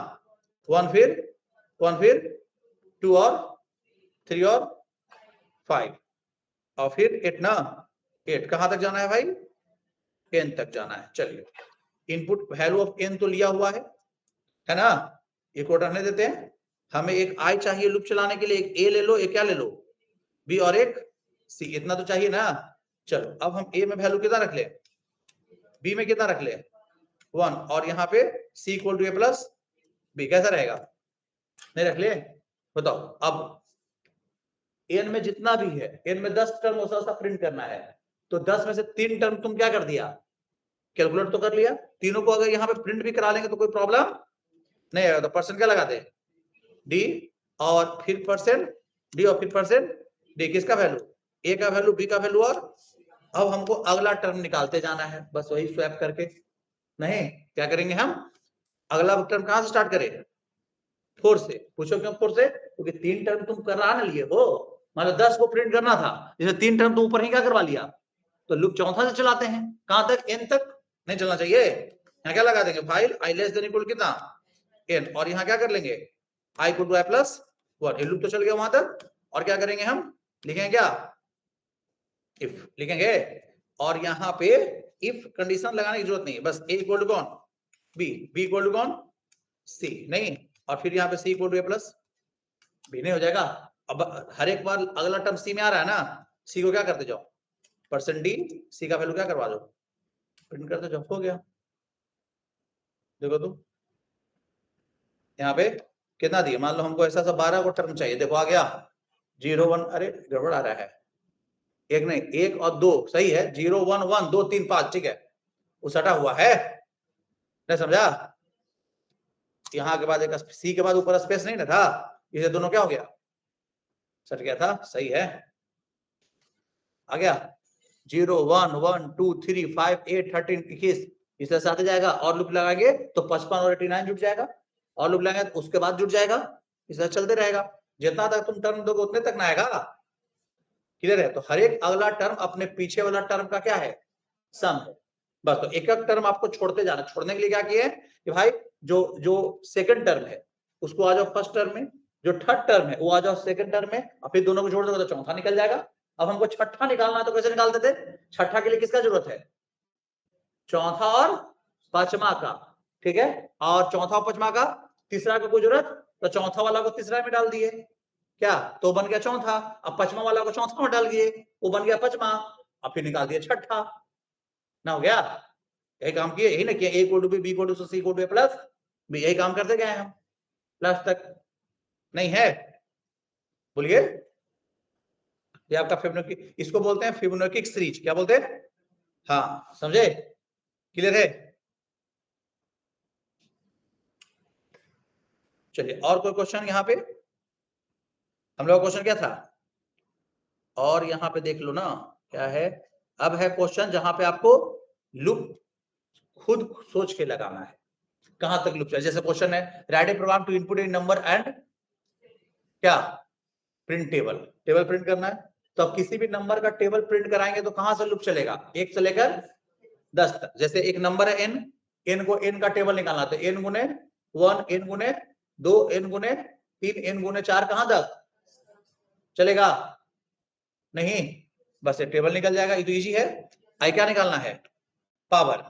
1 फिर 2 और 3 और 5 और फिर 8 ना 8 कहां तक जाना है भाई n तक जाना है। चलिए इनपुट वैल्यू ऑफ n तो लिया हुआ है ना। ये कोड रहने देते हैं। हमें एक i चाहिए लूप चलाने के लिए एक a ले लो एक क्या ले लो b और एक c इतना तो चाहिए ना। चलो अब हम a में वैल्यू कितना रख ले बी में कितना रख ले 1 और यहाँ पे C equal to A plus B, कैसा रहेगा? नहीं रख ले? बताओ अब एन में जितना भी है, एन में 10 टर्म उसका प्रिंट करना है, तो 10 में से 3 टर्म तुम क्या कर दिया? कैलकुलेट तो कर लिया। तीनों को अगर यहाँ पे प्रिंट भी करा लेंगे तो कोई प्रॉब्लम नहीं आएगा। तो परसेंट क्या लगाते हैं? डी और फिर परसेंट डी और फिर परसेंट डी। किसका वैल्यू? ए का वैल्यू, बी का वैल्यू, और अब हमको अगला टर्म निकालते जाना है, बस वही स्वैप करके। नहीं, क्या करेंगे हम? अगला टर्म कहां से स्टार्ट करें? 4 से। पूछो क्यों 4 से? क्योंकि 3 टर्म तुम करा ना लिए हो, मतलब 10 को प्रिंट करना था, जैसे 3 टर्म तुम ऊपर ही क्या करवा लिया, तो लूप चौथा से चलाते हैं। कहां तक? एन तक नहीं चलना चाहिए। यहाँ क्या लगा देंगे? फाइल आई लेस देन इक्वल कितना? एन, और यहाँ क्या कर लेंगे? आई इक्वल टू आई प्लस 1। ये लूप तो चल गया वहां तक। और क्या करेंगे हम? लिखेंगे क्या? इफ लिखेंगे। और यहाँ पे इफ कंडीशन लगाने की जरूरत नहीं है, बस ए इक्वल टू कौन? बी, बी इक्वल टू कौन? सी। नहीं, और फिर यहाँ पे C equal to A plus B. नहीं हो जाएगा? अब हर एक बार अगला टर्म सी में आ रहा है ना, सी को क्या करते जाओ? परसेंट डी, सी का वैल्यू क्या करवा दो? प्रिंट करते जाओ। हो गया। देखो तुम यहाँ पे कितना दिया? मान लो हमको ऐसा सा 12 को टर्म चाहिए। देखो आ गया 0 1, अरे गड़बड़ आ रहा है, एक नहीं, 1 और 2 सही है, 0 1 1 2 3 5, ठीक है, वो सटा हुआ है। नहीं समझा? यहाँ के बाद एक सी के बाद ऊपर स्पेस नहीं ना था, इसे दोनों क्या हो गया? सट गया था। सही है, आ गया 0 1 1 2 3 5 8 13 21, इस तरह से आते जाएगा। और लूप लगाएंगे तो 55 और 89 जुड़ जाएगा, और लूप लगाएंगे तो उसके बाद जुड़ जाएगा। इस तरह चलते रहेगा, जितना तक तुम टर्म दोगे उतने तक ना आएगा। क्लियर है? तो हर एक अगला टर्म अपने पीछे वाला टर्म का क्या है? सम है। बस, तो एक एक टर्म आपको छोड़ते जाना। छोड़ने के लिए क्या किए कि भाई जो जो सेकंड टर्म है उसको आ जाओ फर्स्ट टर्म में, जो थर्ड टर्म है वो आ जाओ सेकंड टर्म में, और फिर दोनों को जोड़ दोगे तो चौथा निकल जाएगा। अब हमको छठा निकालना है तो कैसे निकालते थे? छठा के लिए किसका जरूरत है? चौथा और पांचवा का, ठीक है। और चौथा और पांचवा का तीसरा का कोई जरूरत? तो चौथा वाला को तीसरा में डाल दिए, क्या तो बन गया चौथा। अब पांचवा वाला को चौथा में डाल दिए, वो बन गया पांचवा। अब फिर निकाल दिया छठा। ना हो गया? यही काम किए, यही ना किया? A equal to B equal to C equal to A plus B, यही काम करते गए हम लास्ट तक। नहीं है? बोलिए। ये आपका फिबोनाची, इसको बोलते हैं फिबोनाची सीरीज। क्या बोलते हैं? हाँ, समझे? क्लियर है? चलिए, और कोई क्वेश्चन यहाँ पे? हम लोग क्वेश्चन क्या था? और यहाँ पे देख लो ना क्या है। अब है क्वेश्चन जहां पे आपको लूप खुद सोच के लगाना है। कहां तक लूप चाहिए? जैसे क्वेश्चन है right a program to input in number and क्या प्रिंट टेबल। टेबल प्रिंट करना है, तो अब किसी भी नंबर का टेबल प्रिंट कराएंगे तो कहां से लूप चलेगा? 1 से लेकर 10 तक। जैसे एक नंबर है n, n को n का टेबल निकालना, तो n गुने 1, n गुने 2, n गुने 3, n गुने 4 कहां तक चलेगा? नहीं, बस ये टेबल निकल जाएगा। ये तो इजी है। आई क्या निकालना है? पावर।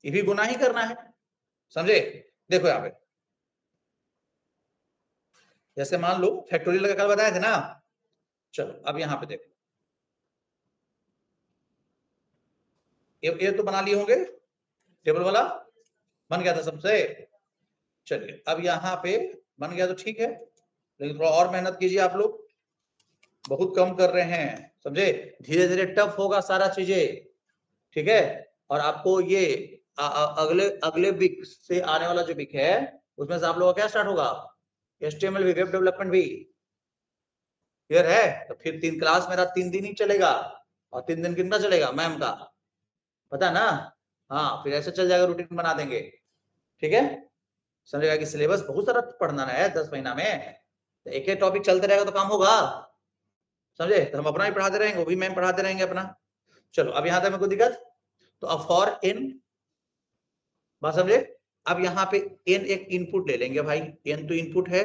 ये भी गुना ही करना है, समझे? देखो यहाँ पे जैसे मान लो फैक्टोरियल का कल बताए थे ना। चलो अब यहाँ पे देखो, ये तो बना लिए होंगे, टेबल वाला बन गया था सबसे। चलिए अब यहाँ पे बन गया तो ठीक है, लेकिन थोड़ा और मेहनत कीजिए आप लोग, बहुत कम कर रहे हैं, समझे? धीरे धीरे टफ होगा सारा चीजें, ठीक है। और आपको ये अगले अगले वीक से आने वाला जो वीक है उसमें से आप लोगों का क्या स्टार्ट होगा? HTML भी, वेब डेवलपमेंट भी। क्लियर है? तो फिर 3 क्लास मेरा 3 दिन ही चलेगा, और 3 दिन कितना चलेगा मैम का पता है ना? हाँ, फिर ऐसे चल जाएगा, रूटीन बना देंगे, ठीक है। समझेगा कि सिलेबस बहुत सारा पढ़ना है 10 महीना में, तो एक एक टॉपिक चलते रहेगा तो काम होगा, समझे? तो हम अपना ही पढ़ाते रहेंगे, वो भी मैम पढ़ाते रहेंगे अपना। चलो अब यहाँ तक मेरे को दिक्कत। तो अब फॉर इन, बात समझे? अब यहाँ पे n एक इनपुट ले लेंगे भाई, n तो इनपुट है,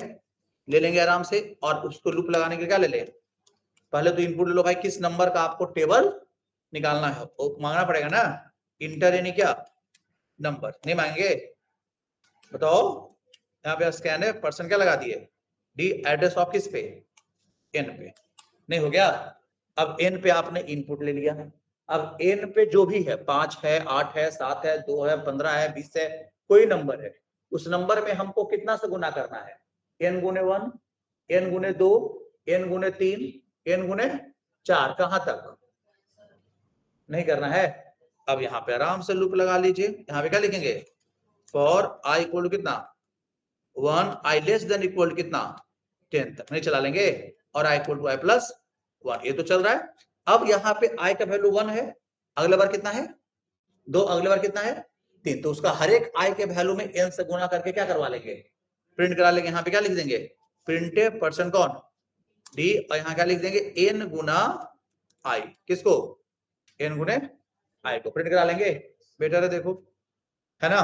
ले लेंगे आराम से। और उसको लूप लगाने के लिए क्या ले लें? पहले तो इनपुट ले लो भाई, किस नंबर का आपको टेबल निकालना है वो मांगना पड़ेगा ना। इंटर यानी क्या? नंबर। नहीं मांगेंगे? बताओ। यहाँ पे स्कैन है, पर्सन क्या लगा दिए? डी एड्रेस ऑफ किस पे? n पे। नहीं हो गया? अब n पे आपने इनपुट ले लिया, अब n पे जो भी है 5 है 8 है 7 है 2 है 15 है 20 है कोई नंबर है, उस नंबर में हमको कितना से गुना करना है, n गुने 1, n गुने 2, n गुने 3, n गुने 4, कहां तक नहीं करना है। अब यहाँ पे आराम से लूप लगा लीजिए, यहाँ पे क्या लिखेंगे, फॉर i इक्वल टू कितना 1, i less than equal to कितना 10 तक नहीं चला लेंगे, और i equal to i plus 1, ये तो चल रहा है। अब यहाँ पे i का वैल्यू 1 है, अगले बार कितना है 2, अगले बार कितना है 3, तो उसका हर एक i के वैल्यू में n से गुना करके क्या करवा लेंगे, प्रिंट करा लेंगे। यहाँ पे क्या लिख देंगे, प्रिंट परसेंट कौन d, और यहाँ क्या लिख देंगे n गुना i, किसको n गुने i को प्रिंट करा लेंगे, बेटर है देखो, है ना।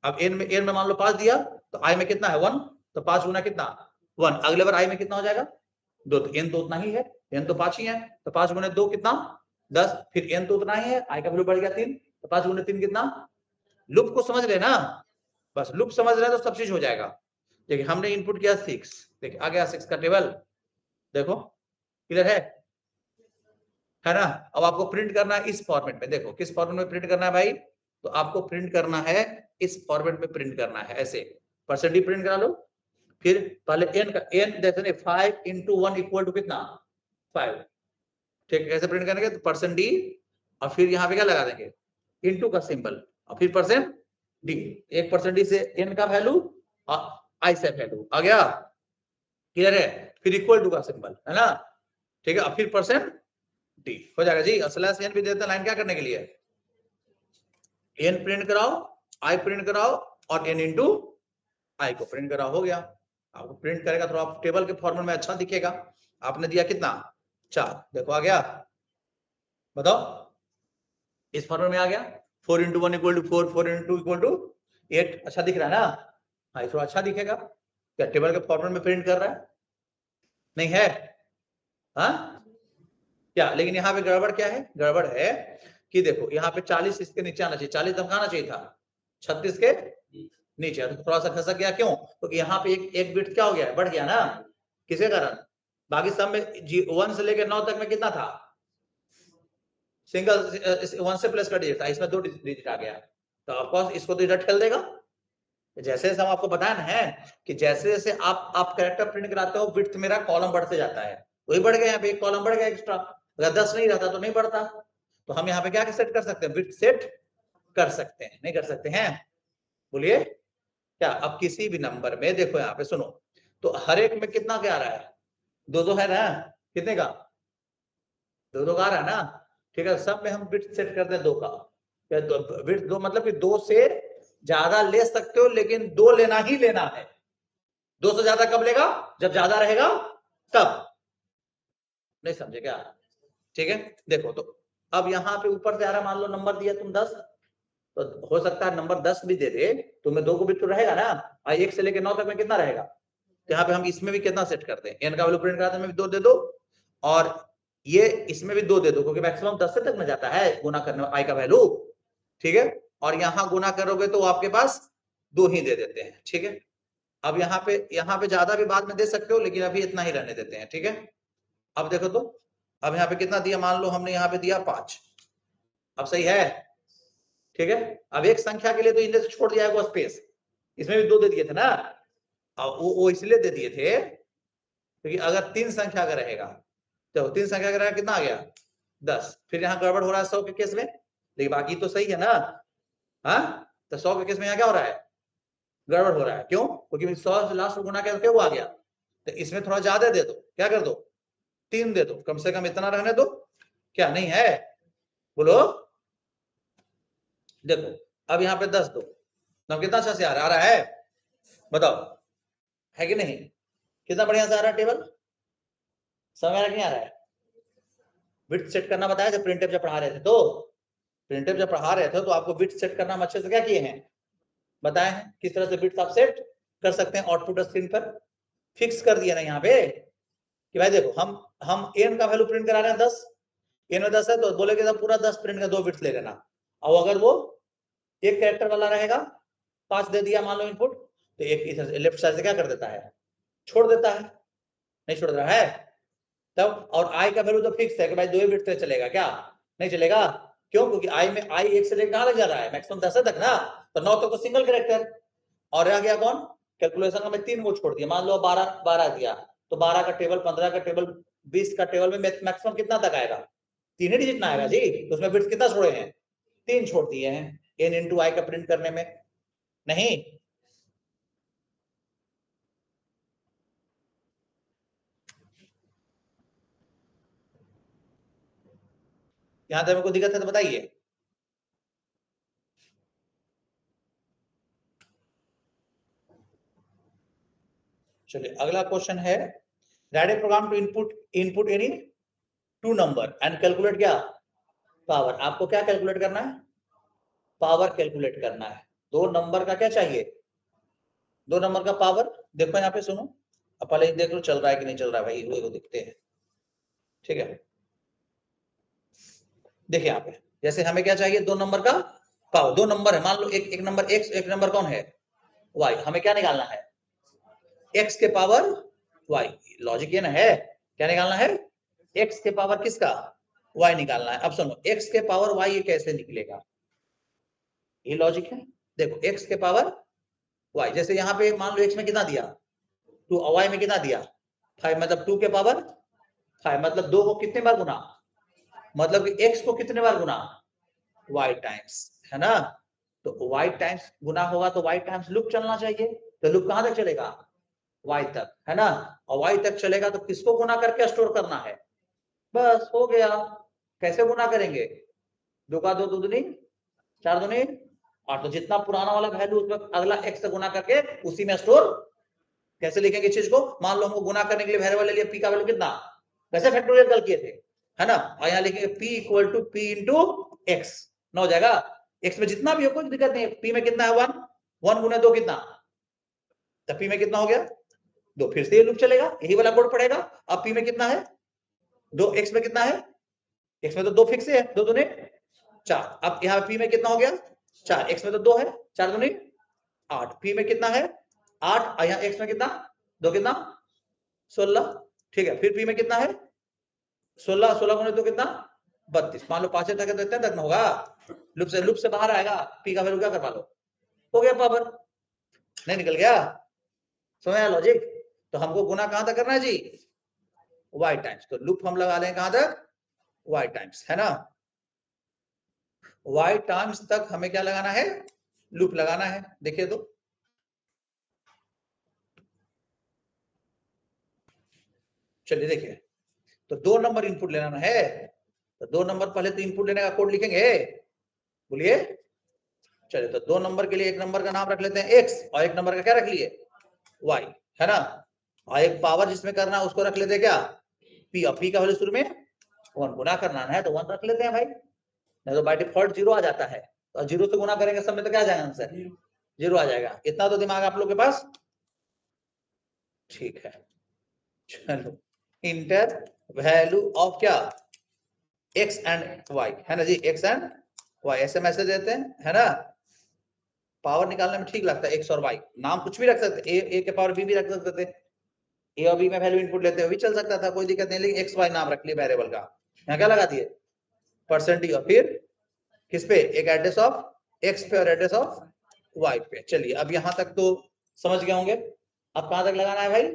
अब n में मान लो 5 दिया तो i में कितना है 1, तो 5 गुना कितना 1, अगले बार i में कितना हो जाएगा 2, तो n तो उतना ही है, n तो 5 ही है, तो 5 गुने 2 कितना 10, फिर n तो उतना ही है, i का वैल्यू बढ़ गया 3, तो 5 गुने 3 कितना, लूप को समझ रहे ना, बस लूप समझ रहे तो सब चीज हो जाएगा। देखिए हमने इनपुट किया 6, देखिए आ गया 6 का टेबल, देखो क्लियर है ना। अब आपको प्रिंट करना है इस फॉर्मेट में, देखो किस फॉर्मेट में प्रिंट करना है भाई, तो आपको प्रिंट करना है इस फॉर्मेट में प्रिंट करना है, ऐसे परसेंट डी प्रिंट करा लो, फिर पहले n का n देखते 5 इंटू 1 इक्वल टू कितना 5, ठीक, कैसे प्रिंट करेंगे, तो परसेंट डी, और फिर यहाँ पे क्या लगा देंगे इंटू का सिंबल, और फिर परसेंट डी, एक परसेंट डी से n का वैल्यू और i से वैल्यू आ गया, क्लियर है, फिर इक्वल टू का सिंबल है ना, ठीक है, और फिर परसेंट डी हो जाएगा जी। स्लैश n भी देते हैं लाइन क्या करने के लिए, n प्रिंट कराओ, i प्रिंट कराओ, और n इंटू i को प्रिंट कराओ, हो गया। आपको प्रिंट करेगा तो आप टेबल के फॉर्मेट में अच्छा दिखेगा। आपने दिया कितना 4, देखो आ गया, बताओ इस फॉर्मेट में आ गया, 4 into 1 equal to 4, 4 into 2 equal to 8, अच्छा दिख रहा है ना, हाँ इसको अच्छा दिखेगा, क्या टेबल के फॉर्मेट में प्रिंट कर रहा है, नहीं है, हाँ क्या, लेकिन यहाँ पे गड़बड़ क्या है, गड़बड़ है कि देखो यहाँ पे 40 इसके नीचे आना चाहिए, 40 धमकाना चाहिए था, 36 के नीचे, तो थोड़ा सा खसक गया, क्यों, क्योंकि यहाँ पे एक बिट क्या हो गया, बढ़ गया ना, किसके कारण, बाकी सब में 1 से लेकर 9 तक में कितना था, सिंगल 1 से प्लस का डिजिट था, इसमें 2 डिजिट आ गया, तो ऑफकोर्स इसको तो इधर ठेल देगा। जैसे हम आपको बताया ना है कि जैसे जैसे आप कैरेक्टर प्रिंट कराते हो विड्थ मेरा कॉलम बढ़ते जाता है, वही बढ़ गया, यहाँ पे एक कॉलम बढ़ गया एक्स्ट्रा, अगर 10 नहीं रहता तो नहीं बढ़ता, तो हम यहाँ पे क्या सेट कर सकते हैं, विड्थ सेट कर सकते हैं, नहीं कर सकते हैं, बोलिए क्या। अब किसी भी नंबर में देखो यहाँ पे सुनो, तो हर एक में कितना क्या आ रहा है, 2 है ना, कितने का 2 का आ रहा है ना, ठीक है, सब में हम विड्थ सेट कर दें 2 का, विड्थ 2 मतलब कि 2 से ज्यादा ले सकते हो, लेकिन 2 लेना ही लेना है, 2 से ज्यादा कब लेगा, जब ज्यादा रहेगा तब, नहीं समझे क्या, ठीक है। देखो तो अब यहाँ पे ऊपर से आ रहा, मान लो नंबर दिया तुम 10, तो हो सकता है नंबर 10 भी दे दे, तुम्हें 2 को भी तो रहेगा ना, 1 से लेकर 9 तक में कितना रहेगा, तो यहाँ पे हम इसमें भी कितना सेट करते हैं, n का वैल्यू प्रिंट कराते में भी 2 दे दो, और ये इसमें भी 2 दे दो, क्योंकि मैक्सिमम 10 से तक में जाता है गुना करने में i का वैल्यू, ठीक है, और यहाँ गुना करोगे तो आपके पास 2 ही दे देते हैं, ठीक है। अब यहाँ पे ज्यादा भी बाद में दे सकते हो, लेकिन अभी इतना ही रहने देते हैं, ठीक है। अब देखो तो, अब यहाँ पे कितना दिया, मान लो हमने यहाँ पे दिया 5, अब सही है, ठीक है। अब एक संख्या के लिए तो इनमें से छोड़ दिया है स्पेस, इसमें भी 2 दे दिए थे ना, अब वो इसलिए दे दिए थे क्योंकि अगर 3 संख्या का रहेगा, तो 3 संख्या का रहेगा कितना आ गया 10, फिर यहाँ गड़बड़ हो रहा है 100 के केस में, लेकिन बाकी तो सही है ना, हाँ, तो 100 के केस में यहाँ क्या हो रहा है, गड़बड़ हो रहा है, क्यों, क्योंकि 100 से लास्ट गुना क्या क्या वो आ गया, तो इसमें थोड़ा ज्यादा दे दो, क्या कर दो 3 दे दो, कम से कम इतना रहने दो, क्या नहीं है, बोलो, देखो अब यहाँ पे 10 दो, तो कितना अच्छा से आ रहा है, बताओ है कि नहीं, कितना बढ़िया से आ रहा है टेबल, समझ आ रहा कि नहीं आ रहा है। विड्थ सेट करना बताया जब प्रिंटफ जब पढ़ा रहे थे, तो प्रिंटफ जब पढ़ा रहे थे तो आपको विड्थ सेट करना हम अच्छे से क्या किए हैं, बताए हैं किस तरह से विड्थ आप सेट कर सकते हैं, आउटपुट स्क्रीन पर फिक्स कर दिया ना यहाँ पे कि भाई देखो हम n का वैल्यू प्रिंट करा रहे हैं 10, n में 10 है तो बोलेगे पूरा 10 प्रिंट का 2 बिट्स ले लेना, और अगर वो एक कैरेक्टर वाला रहेगा 5 दे दिया मान लो इनपुट, तो एक इधर लेफ्ट साइड से क्या कर देता है, छोड़ देता है, नहीं छोड़ रहा है तब, और i का वैल्यू तो फिक्स है कि भाई 2 ही बिट से चलेगा, क्या नहीं चलेगा, क्यों? क्योंकि आई में आई 1 से लेकर कहां लग जा रहा है? मैक्सिमम 10 तक ना, तो 9 तक तो सिंगल कैरेक्टर। और रह गया कौन? कैलकुलेशन का मैं 3 को छोड़ दिया, मान लो 12 दिया, तो 12 का टेबल, 15 का टेबल, 20 का टेबल में मैक्सिमम कितना तक आएगा? 3 ही डिजिट ना आएगा जी, तो उसमें बिट्स कितना छोड़े हैं? 3 छोड़ दिए हैं n इंटू आई का प्रिंट करने में। नहीं, यहां तक मेरे को दिक्कत है तो बताइए। चलिए अगला क्वेश्चन है, right a program to input any 2 number and calculate क्या? पावर। आपको क्या कैलकुलेट करना है? पावर कैलकुलेट करना है। 2 नंबर का क्या चाहिए? 2 नंबर का पावर। देखो यहाँ पे सुनो, अब पहले देख लो चल रहा है कि नहीं चल रहा है भाई, वो दिखते हैं। ठीक है, देखिए यहाँ पे जैसे हमें क्या चाहिए? 2 नंबर का पावर। 2 नंबर है, मान लो एक नंबर x, एक नंबर कौन है? y। हमें क्या निकालना है? x के पावर y। लॉजिक ये ना है, क्या निकालना है? x के पावर किसका? y निकालना है। अब सुनो, x के पावर y ये कैसे निकलेगा? ये लॉजिक है। देखो x के पावर y, जैसे यहाँ पे मान लो x में कितना दिया 2, y में कितना दिया 5, मतलब 2 के पावर 5, मतलब 2 को कितने बार गुना, मतलब कि x को कितने बार गुना? y टाइम्स, है ना? तो y टाइम्स गुना होगा तो y टाइम्स लूप चलना चाहिए, तो लूप कहां तक चलेगा? y तक, है ना? और y तक चलेगा तो किसको गुना करके स्टोर करना है? बस हो गया। कैसे गुना करेंगे? 2 का 2 दूनी 4 दूनी 8, तो जितना पुराना वाला वैल्यू उसमें अगला x से गुना करके उसी में स्टोर। कैसे लिखेंगे चीज को? मान लो हमको गुना करने के लिए वेरिएबल ले लिया p का वैल्यू कितना, कैसे फैक्टोरियल कल किए थे, है ना? और यहाँ लिखेंगे p equal to p into x, ना हो जाएगा। x में जितना भी हो कोई दिक्कत नहीं है, p में कितना है 1, 1 गुना 2 कितना, तो p में कितना हो गया 2, फिर से ये लूप चलेगा, यही वाला कोड पड़ेगा। अब p में कितना है 2, x में कितना है, x में तो 2 फिक्स है, 2 दूने 4। अब यहाँ p में कितना हो गया 4, x में तो 2 है, 4 दूनी 8, p में कितना है 8, यहाँ x में कितना 2 कितना 16। ठीक है, फिर p में कितना है 16, 16 गुने 2 कितना 32। मान लो 5 तक तो इतने तक ना होगा, लूप से बाहर आएगा, p का वैल्यू क्या करवा लो, हो गया पावर। नहीं निकल गया? समझ आया लॉजिक? तो हमको गुना कहां तक करना है जी? y times. तो लूप हम लगा लें कहां तक? y टाइम्स, है ना? y टाइम्स तक हमें क्या लगाना है? लूप लगाना है। देखिए तो चलिए देखिए, तो 2 नंबर इनपुट लेना है, तो 2 नंबर पहले तो इनपुट लेने का कोड लिखेंगे, बोलिए। चलिए तो 2 नंबर के लिए एक नंबर का नाम रख लेते हैं x, और एक नंबर का क्या रख लिए y, है ना? और एक पावर जिसमें करना है उसको रख लेते हैं क्या p, और p का वैल्यू शुरू में 1 गुना करना है तो 1 रख लेते हैं भाई, नहीं तो बाय डिफॉल्ट 0 आ जाता है, तो 0 से गुना करेंगे सब में तो क्या आ जाएगा आंसर? 0 आ जाएगा। इतना तो दिमाग आप लोग के पास, ठीक है। चलो, इंटर वैल्यू ऑफ क्या x एंड y, है ना जी, x एंड y ऐसे मैसेज देते हैं, है ना? पावर निकालने में ठीक लगता है x और y, नाम कुछ भी रख सकते, a के पावर b भी रख सकते थे, a और b में वैल्यू इनपुट लेते हुए भी चल सकता था, कोई दिक्कत नहीं, लेकिन x y नाम रख लिया वेरिएबल का, यहाँ क्या लगा दिए %, और फिर किस पे? एक एड्रेस ऑफ x पे और एड्रेस ऑफ y पे। चलिए अब यहां तक तो समझ गए होंगे। अब कहां तक लगाना है भाई?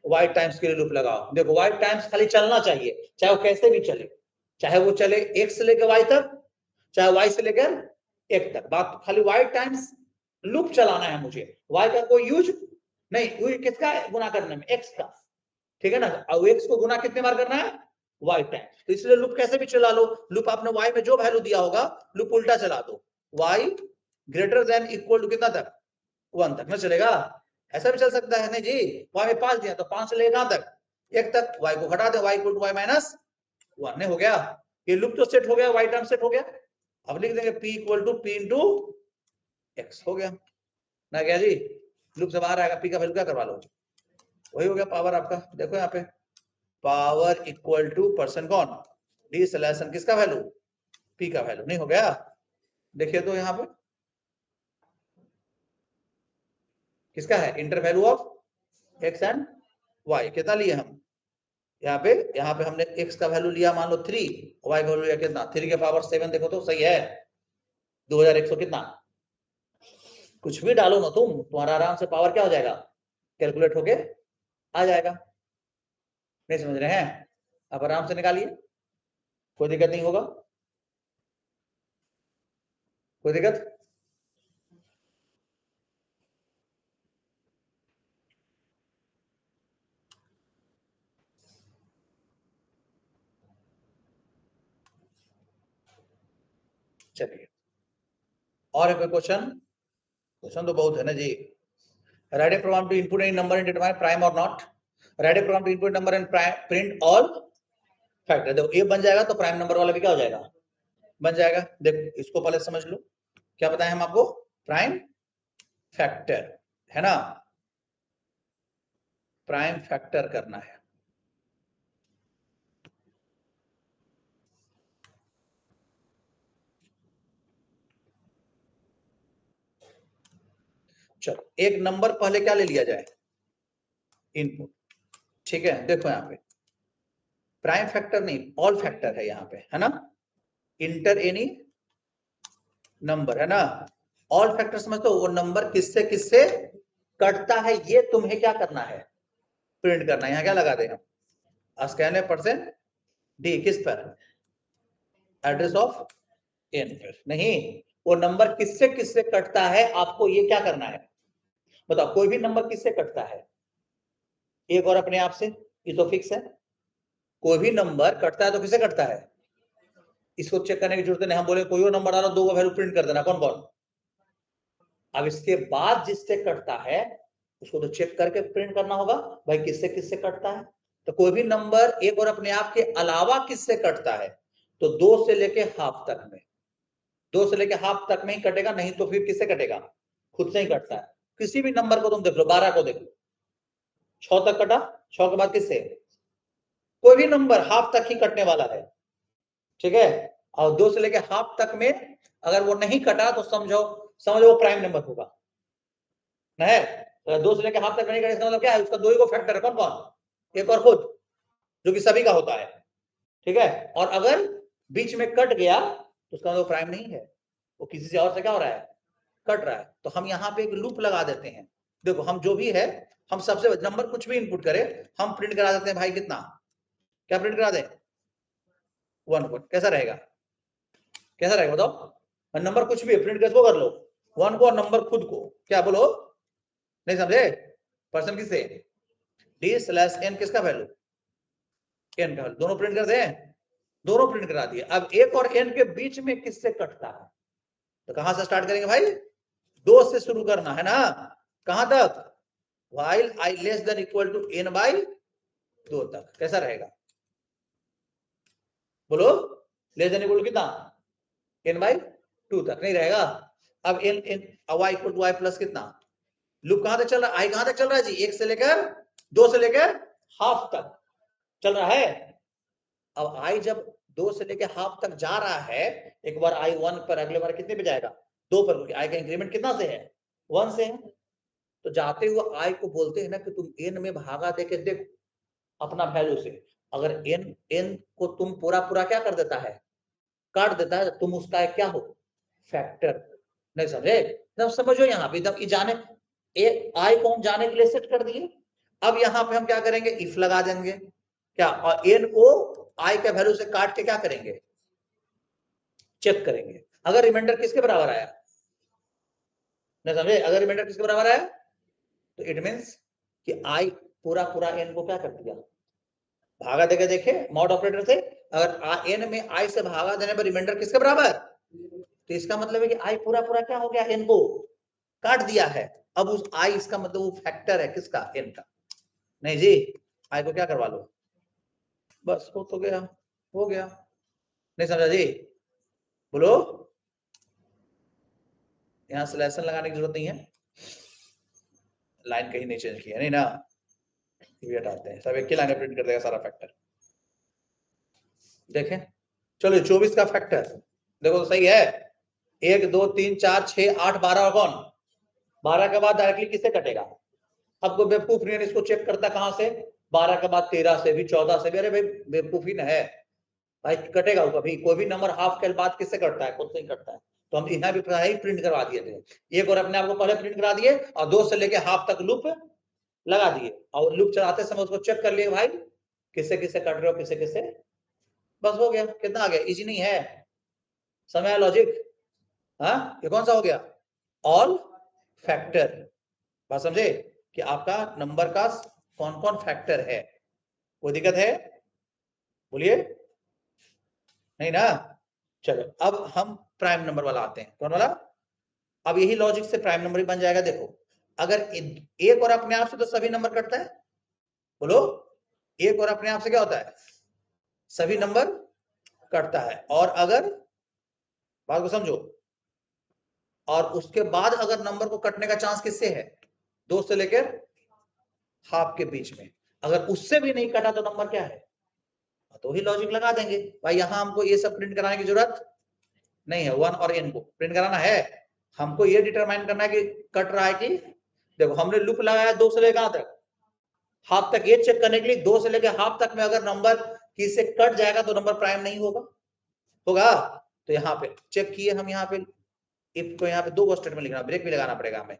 y टाइम्स के लिए लूप लगाओ। देखो y टाइम्स खाली चलना चाहिए, चाहे वो कैसे भी चले, चाहे वो चले x से लेकर y तक, चाहे y से लेकर x तक, बात खाली y टाइम्स लूप चलाना है मुझे, y का कोई यूज नहीं। यूज किसका है गुना करने में? x का, ठीक है ना? और x को गुना कितने बार करना है? y times. तो इसलिए लूप कैसे भी चला लो, लूप आपने y में जो वैल्यू दिया होगा लूप उल्टा चला दो, y greater than equal to कितना तक? 1 तक ना चलेगा? ऐसा भी चल सकता है, नहीं जी y में 5 दिया तो 5 से लेकर कहां तक? 1 तक, y को घटा दे, y equal to y minus 1, नहीं हो गया? ये लूप तो सेट हो गया, y टर्म सेट हो गया। अब लिख देंगे p equal to p into x, हो गया ना? क्या जी, लूप से बाहर आएगा, p का वैल्यू क्या करवा लो, वही हो गया पावर आपका। देखो यहाँ पे पावर इक्वल टू परसेंट कौन, डी सलेशन किसका वैल्यू? p का वैल्यू, नहीं हो गया? देखिए तो यहाँ पे किसका है? Inter value of x and y, कितना लिए हम यहाँ पे हमने x का वैल्यू लिया मान लो 3, y का वैल्यू लिया कितना 3 के पावर 7, देखो तो सही है 2100 कितना, कुछ भी डालो ना तुम, तुम्हारा आराम से पावर क्या हो जाएगा, कैलकुलेट होके आ जाएगा। नहीं समझ रहे हैं, आप आराम से निकालिए, कोई दिक्कत नहीं होगा, कोई दिक्कत। चलिए और एक क्वेश्चन, क्वेश्चन तो बहुत है ना जी। Write a program to input any number and determine prime और not, write a program to input number and print all factor. देखो ये बन जाएगा तो प्राइम नंबर वाला भी क्या हो जाएगा, बन जाएगा। देखो इसको पहले समझ लो, क्या बताएं हम आपको, प्राइम फैक्टर है ना, प्राइम फैक्टर करना है। चलो एक नंबर पहले क्या ले लिया जाए, इनपुट, ठीक है। देखो यहाँ पे प्राइम फैक्टर नहीं, ऑल फैक्टर है यहाँ पे, है ना, इंटर एनी नंबर, है ना। ऑल फैक्टर समझते हो, वो नंबर किससे किससे कटता है, ये तुम्हें क्या करना है, प्रिंट करना है। यहाँ क्या लगा दें हम, स्कैन परसेंट डी, किस पर, एड्रेस ऑफ एन पर, नहीं, वो नंबर किससे किससे कटता है आपको ये क्या करना है, बताओ। कोई भी नंबर किससे कटता है, एक और अपने आप से, ये तो फिक्स है। कोई भी नंबर कटता है तो किससे कटता है, इसको चेक करने की जरूरत नहीं, हम बोले कोई और नंबर डालो, दो का वैल्यू प्रिंट कर देना, कौन कौन। अब इसके बाद जिससे कटता है उसको तो चेक करके प्रिंट करना होगा, भाई किससे किससे कटता है। तो कोई भी नंबर एक और अपने आप के अलावा किससे कटता है, तो 2 से लेके हाफ तक में, 2 से लेके हाफ तक में ही कटेगा, नहीं तो फिर किससे कटेगा, खुद से ही कटता है। किसी भी नंबर को तुम देख लो, 12 को देख लो, 6 तक कटा, 6 के बाद किससे, कोई भी नंबर हाफ तक ही कटने वाला है, ठीक है। और 2 से लेके हाफ तक में अगर वो नहीं कटा तो समझो वो प्राइम नंबर होगा, है। तो 2 से लेके हाफ तक नहीं कटे, इसका मतलब क्या है, उसका 2 ही को फैक्टर है, कौन कौन, एक और खुद, जो कि सभी का होता है, ठीक है। और अगर बीच में कट गया तो उसका मतलब प्राइम नहीं है, वो किसी से और से क्या हो रहा है, कट रहा है। तो हम यहाँ पे एक लूप लगा देते हैं, देखो हम जो भी है, हम सबसे नंबर कुछ भी इनपुट करें, हम प्रिंट करा देते हैं भाई कितना, क्या प्रिंट करा दें, 1 कैसा रहेगा, कैसा रहेगा बताओ। नंबर कुछ भी प्रिंट किसको कर लो, 1 को, और नंबर खुद को, क्या बोलो, नहीं समझे, पर्सन किससे, डी स्लैश एन, किसका वैल्यू, एन का वैल्यू, दोनों प्रिंट कर दें, दोनों प्रिंट करा दिए। अब एक और एन के बीच में किससे कटता है, तो कहां से स्टार्ट करेंगे भाई, 2 से शुरू करना है ना, कहां तक, while i less than equal to n by 2 तक, कैसा रहेगा बोलो, लेस देन इक्वल कितना, n बाई 2 तक, नहीं रहेगा। अब n y equal to y plus कितना, लूप कहां तक चल रहा है, i कहां तक चल रहा है जी, 1 से लेकर 2 से लेकर हाफ तक चल रहा है। अब i जब 2 से लेकर हाफ तक जा रहा है, एक बार i 1 पर, अगले बार कितने पे जाएगा, 2 पर, क्योंकि i का इंक्रीमेंट कितना से है, 1 से है। तो जाते हुए i को बोलते हैं ना कि तुम n में भागा देके देखो अपना वैल्यू से, अगर n को तुम पूरा पूरा क्या कर देता है, काट देता है, तुम उसका क्या हो, फैक्टर। नहीं समझे, तब समझो यहाँ पे, तब जाने आई को हम जाने के लिए सेट कर दिए। अब यहाँ पे हम क्या करेंगे, इफ लगा देंगे क्या, और एन को आई के वैल्यू से काट के क्या करेंगे, चेक करेंगे। अगर रिमाइंडर किसके बराबर आया, नहीं समझे, अगर रिमाइंडर किसके बराबर आया तो इट मीन्स कि आई पूरा पूरा एन को क्या कर दिया, भागा देकर देखे मॉड ऑपरेटर से, अगर एन में आई से भागा देने पर रिमाइंडर किसके बराबर, तो इसका मतलब है कि आई पूरा पूरा क्या हो गया, एन को काट दिया है। अब उस आई, इसका मतलब वो फैक्टर है किसका, एन का। नहीं जी, आई को क्या करवा लो, बस हो तो गया, हो गया। नहीं समझा जी, बोलो, यहां स्लैशन लगाने की जरूरत नहीं है, लाइन कहीं नहीं चेंज की है, नहीं ना, ये हटाते हैं, सब एक ही लाइन में प्रिंट कर देगा सारा फैक्टर। देखें, चलो 24 का फैक्टर देखो तो सही है, 1 2 3 4 6 8 12, और कौन, 12 के बाद डायरेक्टली किससे कटेगा। अब कोई बेवकूफ नहीं इसको चेक करता कहां से, 12 के बाद 13 से भी, 14 से भी, अरे भाई बेवकूफी न है भाई, कटेगा वो कभी, कोई भी नंबर हाफ के बाद किससे कटता है, खुद से ही कटता है। तो हम यहाँ भी प्रिंट करवा दिए थे, एक और अपने आप को पहले प्रिंट करा दिए और 2 से लेके हाफ तक लूप लगा दिए, और लूप चलाते समय उसको चेक कर लिए भाई किससे किससे कट रहे हो, किससे किससे, बस हो गया। कितना आ गया, इजी नहीं है, समय लॉजिक। हाँ, ये कौन सा हो गया, ऑल फैक्टर। बात समझे कि आपका नंबर का कौन कौन फैक्टर है, कोई दिक्कत है, बोलिए नहीं ना। चलो अब हम प्राइम नंबर वाला आते हैं, कौन वाला, अब यही लॉजिक से प्राइम नंबर ही बन जाएगा। देखो अगर एक और अपने आप से तो सभी नंबर कटता है, बोलो एक और अपने आप से क्या होता है, सभी नंबर कटता है, और अगर बात को समझो, और उसके बाद अगर नंबर को कटने का चांस किससे है, 2 से लेकर हाफ के बीच में, अगर उससे भी नहीं कटा तो नंबर क्या है, तो ही लॉजिक लगा देंगे भाई। यहां हमको ये सब प्रिंट कराने की जरूरत नहीं है, 1 और n को प्रिंट कराना है, हमको ये डिटरमाइन करना है कि कट रहा है कि, देखो हमने लूप लगाया 2 से लेकर तक हाफ तक, ये चेक करने के लिए 2 से लेकर हाफ तक में अगर नंबर किसी से कट जाएगा तो नंबर प्राइम नहीं होगा, होगा। तो यहाँ पे चेक किए हम, यहाँ पे इफ को यहाँ पे 2 स्टेटमेंट लिखना, ब्रेक भी लगाना पड़ेगा हमें।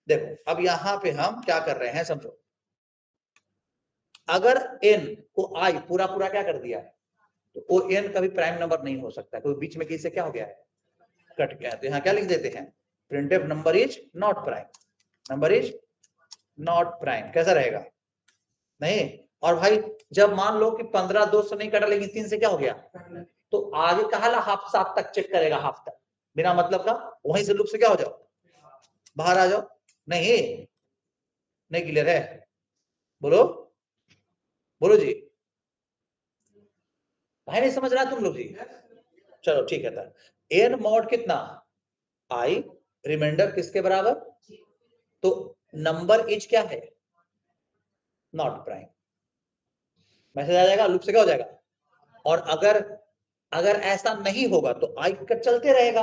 देखो अब यहाँ पे हम क्या कर रहे हैं समझो, अगर n को i पूरा पूरा क्या कर दिया है, तो वो n कभी प्राइम नंबर नहीं हो सकता, कोई बीच में किसी से क्या हो गया है, कट गया। तो यहाँ क्या लिख देते हैं, printf number is not prime, number is not prime, कैसा रहेगा, नहीं। और भाई जब मान लो कि 15 2 से नहीं कटा लेकिन 3 से क्या हो गया, तो आगे कहा हाफ साफ तक चेक करेगा, हाफ तक बिना मतलब का, वहीं से लूप से क्या हो जाओ, बाहर आ जाओ। नहीं नहीं क्लियर है, बोलो बोलो जी, भाई नहीं समझ रहा तुम लोग जी, चलो ठीक है। था एन मॉड कितना, आई रिमाइंडर किसके बराबर, तो नंबर इज क्या है, नॉट प्राइम, मैसेज आ जाएगा, लूप से क्या हो जाएगा। और अगर अगर ऐसा नहीं होगा तो आई कट चलते रहेगा,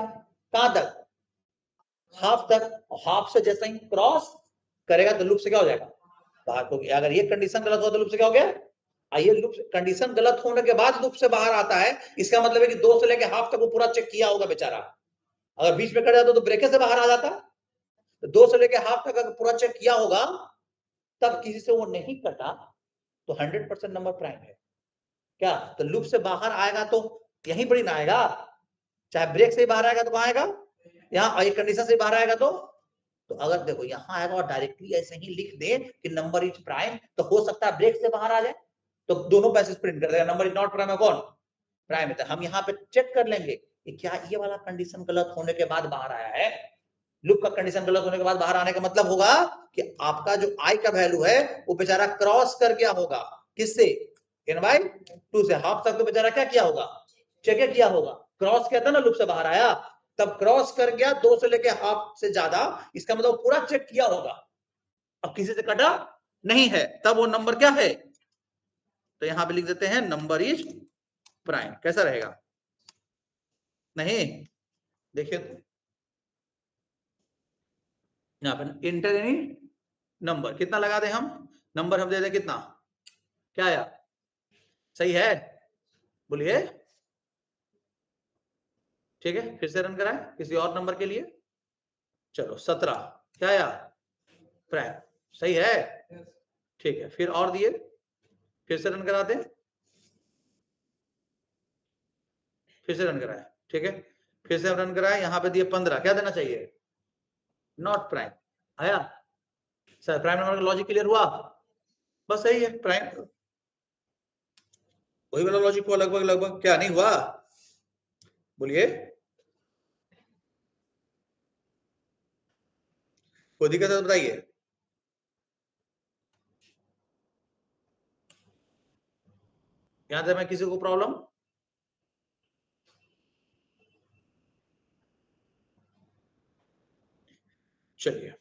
कहां तक, हाफ तक, हाफ से जैसे ही क्रॉस करेगा तो लूप से क्या हो जाएगा, बाहर को। अगर ये कंडीशन गलत हो तो लूप से क्या हो गया, आइए लूप कंडीशन गलत होने के बाद लूप से बाहर आता है, इसका मतलब है कि 2 से लेके हाफ तक वो पूरा चेक किया होगा बेचारा, अगर बीच में कट जाता तो ब्रेकर से बाहर आ जाता, तो 2 से लेके हाफ तक अगर पूरा चेक किया होगा तब किसी से वो नहीं कटा तो 100% नंबर प्राइम है क्या। तो लूप से बाहर आएगा तो यहीं पर ही ना आएगा, चाहे ब्रेक से बाहर आएगा तो कहां आएगा, यहाँ एक कंडीशन से बाहर आएगा तो अगर देखो यहाँ आएगा और डायरेक्टली ऐसे ही लिख दे कि नंबर इज प्राइम, तो हो सकता है ब्रेक से बाहर आ जाए, तो दोनों पैसेज प्रिंट कर देगा, नंबर इज नॉट प्राइम है, कौन प्राइम है। तो हम यहाँ पे चेक कर लेंगे कि क्या ये वाला कंडीशन गलत होने के बाद बाहर आया है, लूप का कंडीशन गलत होने के बाद बाहर आने का मतलब होगा कि आपका जो आई का वैल्यू है वो बेचारा क्रॉस कर गया होगा, किससे, n by 2 से, हाफ तक तो बेचारा क्या किया होगा, चेक किया होगा, क्रॉस किया था ना, लूप से बाहर आया तब क्रॉस कर गया 2 से लेके हाफ से ज्यादा, इसका मतलब पूरा चेक किया होगा, अब किसी से कटा नहीं है, तब वो नंबर क्या है, तो यहां पे लिख देते हैं नंबर इज प्राइम, कैसा रहेगा, नहीं देखिए यहाँ पे इंटर एनी नंबर कितना लगा दे हम, नंबर हम दे दें कितना, क्या आया, सही है, बोलिए ठीक है। फिर से रन कराएं किसी और नंबर के लिए, चलो 17 क्या आया, प्राइम, सही है, ठीक है। फिर और दिए, फिर से रन कराते, फिर से रन कराए, ठीक है। फिर से रन कराए, यहाँ पे दिए 15, क्या देना चाहिए, नॉट प्राइम, आया सर, प्राइम नंबर का लॉजिक क्लियर हुआ, बस सही है, प्राइम वही वाला लॉजिक हुआ लगभग लगभग, क्या नहीं हुआ, बोलिए कोई दिक्कत है तो बताइए, यहां तक मैं किसी को प्रॉब्लम, चलिए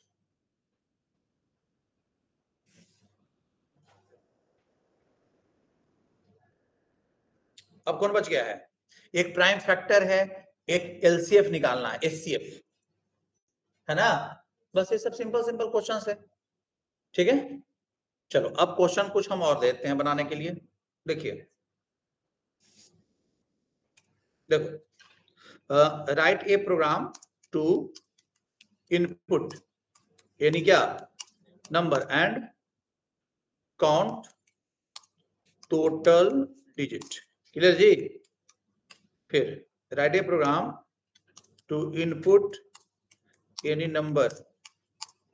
अब कौन बच गया है, एक प्राइम फैक्टर है, एक एलसीएफ निकालना है, एचसीएफ है ना, बस ये सब सिंपल सिंपल क्वेश्चंस है, ठीक है। चलो अब क्वेश्चन कुछ हम और देते हैं बनाने के लिए। देखिए, देखो, write a program to input यानी क्या, number and count total digit. Clear जी। फिर write a program to input any number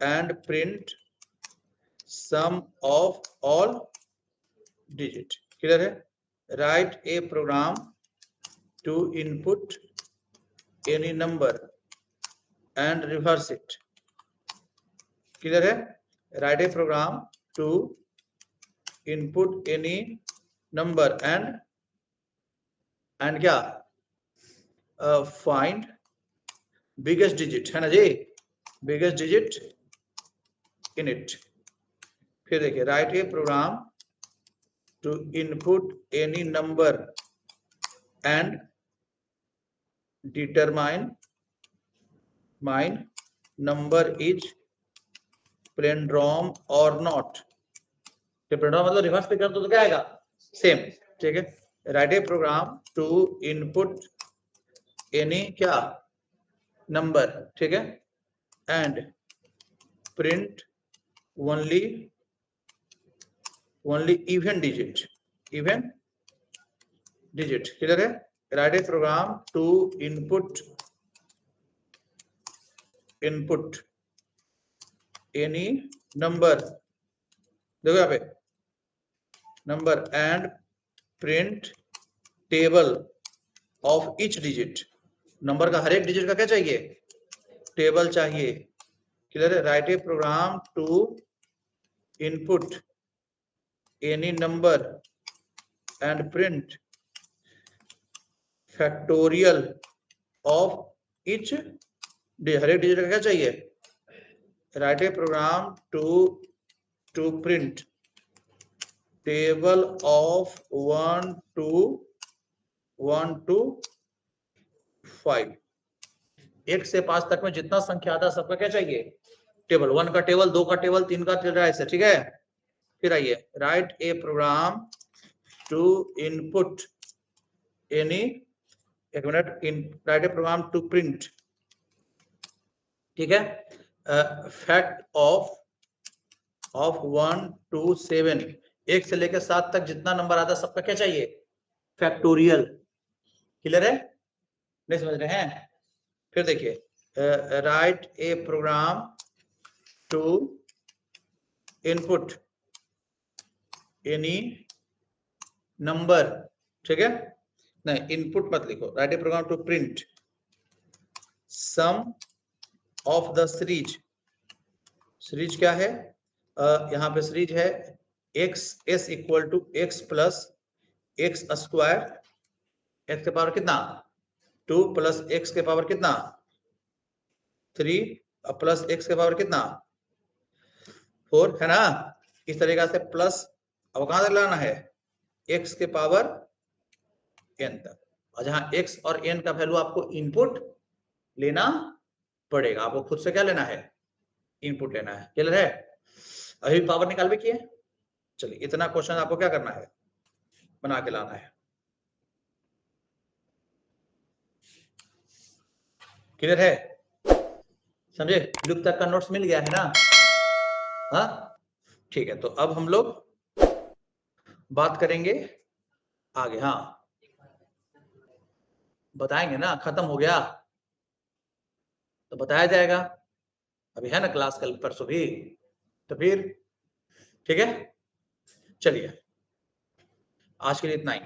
and print sum of all digit. Clear है। Right a program to input any number and reverse it. Clear है। Right a program to input any number and क्या, find biggest digit, है ना जी, biggest digit in it. फिर देखिए, right a program to input any number and determine mine number is palindrome or not. प्लेंड्रोम मतलब reverse पे कर दो तो क्या आएगा, सेम। ठीक है। Right a program to input any क्या, नंबर, ठीक है, and print only even digit, even digit. Clear है। Right a program to input any number, देखो यहाँ पे number and print table of each digit. नंबर का हर एक डिजिट का क्या चाहिए, टेबल चाहिए। क्लियर है। Right a program to input any number and print factorial of each, हर एक डिजिट का क्या चाहिए, write a program to print table of 1 to 5। 1 से 5 तक में जितना संख्या आता है सबका क्या चाहिए, टेबल। 1 का टेबल, 2 का टेबल, 3 का टेबल, ऐसे। ठीक है। फिर आइए, write a program to input any, एक minute, write a program to print, ठीक है, फैक्ट ऑफ 1 to 7। 1 से लेकर 7 तक जितना नंबर आता है सबका क्या चाहिए, फैक्टोरियल। क्लियर है, नहीं समझ रहे हैं। फिर देखिए, right a program to input any number, ठीक है, नहीं इनपुट मत लिखो, right a program to print sum of the series. Series क्या है, यहाँ पे सीरीज है x s equal to x plus x square, x के पावर कितना 2 प्लस एक्स के पावर कितना 3 प्लस एक्स के पावर कितना 4, है ना। इस तरीका से प्लस, अब कहां तक लाना है, एक्स के पावर n तक। और जहां x और n का वैल्यू आपको इनपुट लेना पड़ेगा, आपको खुद से क्या लेना है, इनपुट लेना है। क्लियर है। अभी पावर निकाल भी किए। चलिए, इतना क्वेश्चन आपको क्या करना है, बना के लाना है। क्लियर है, समझे। लुक तक का नोट्स मिल गया है ना। हाँ ठीक है। तो अब हम लोग बात करेंगे आगे। हाँ बताएंगे ना, खत्म हो गया तो बताया जाएगा। अभी है ना क्लास कल परसों भी, तो फिर ठीक है। चलिए, आज के लिए इतना ही।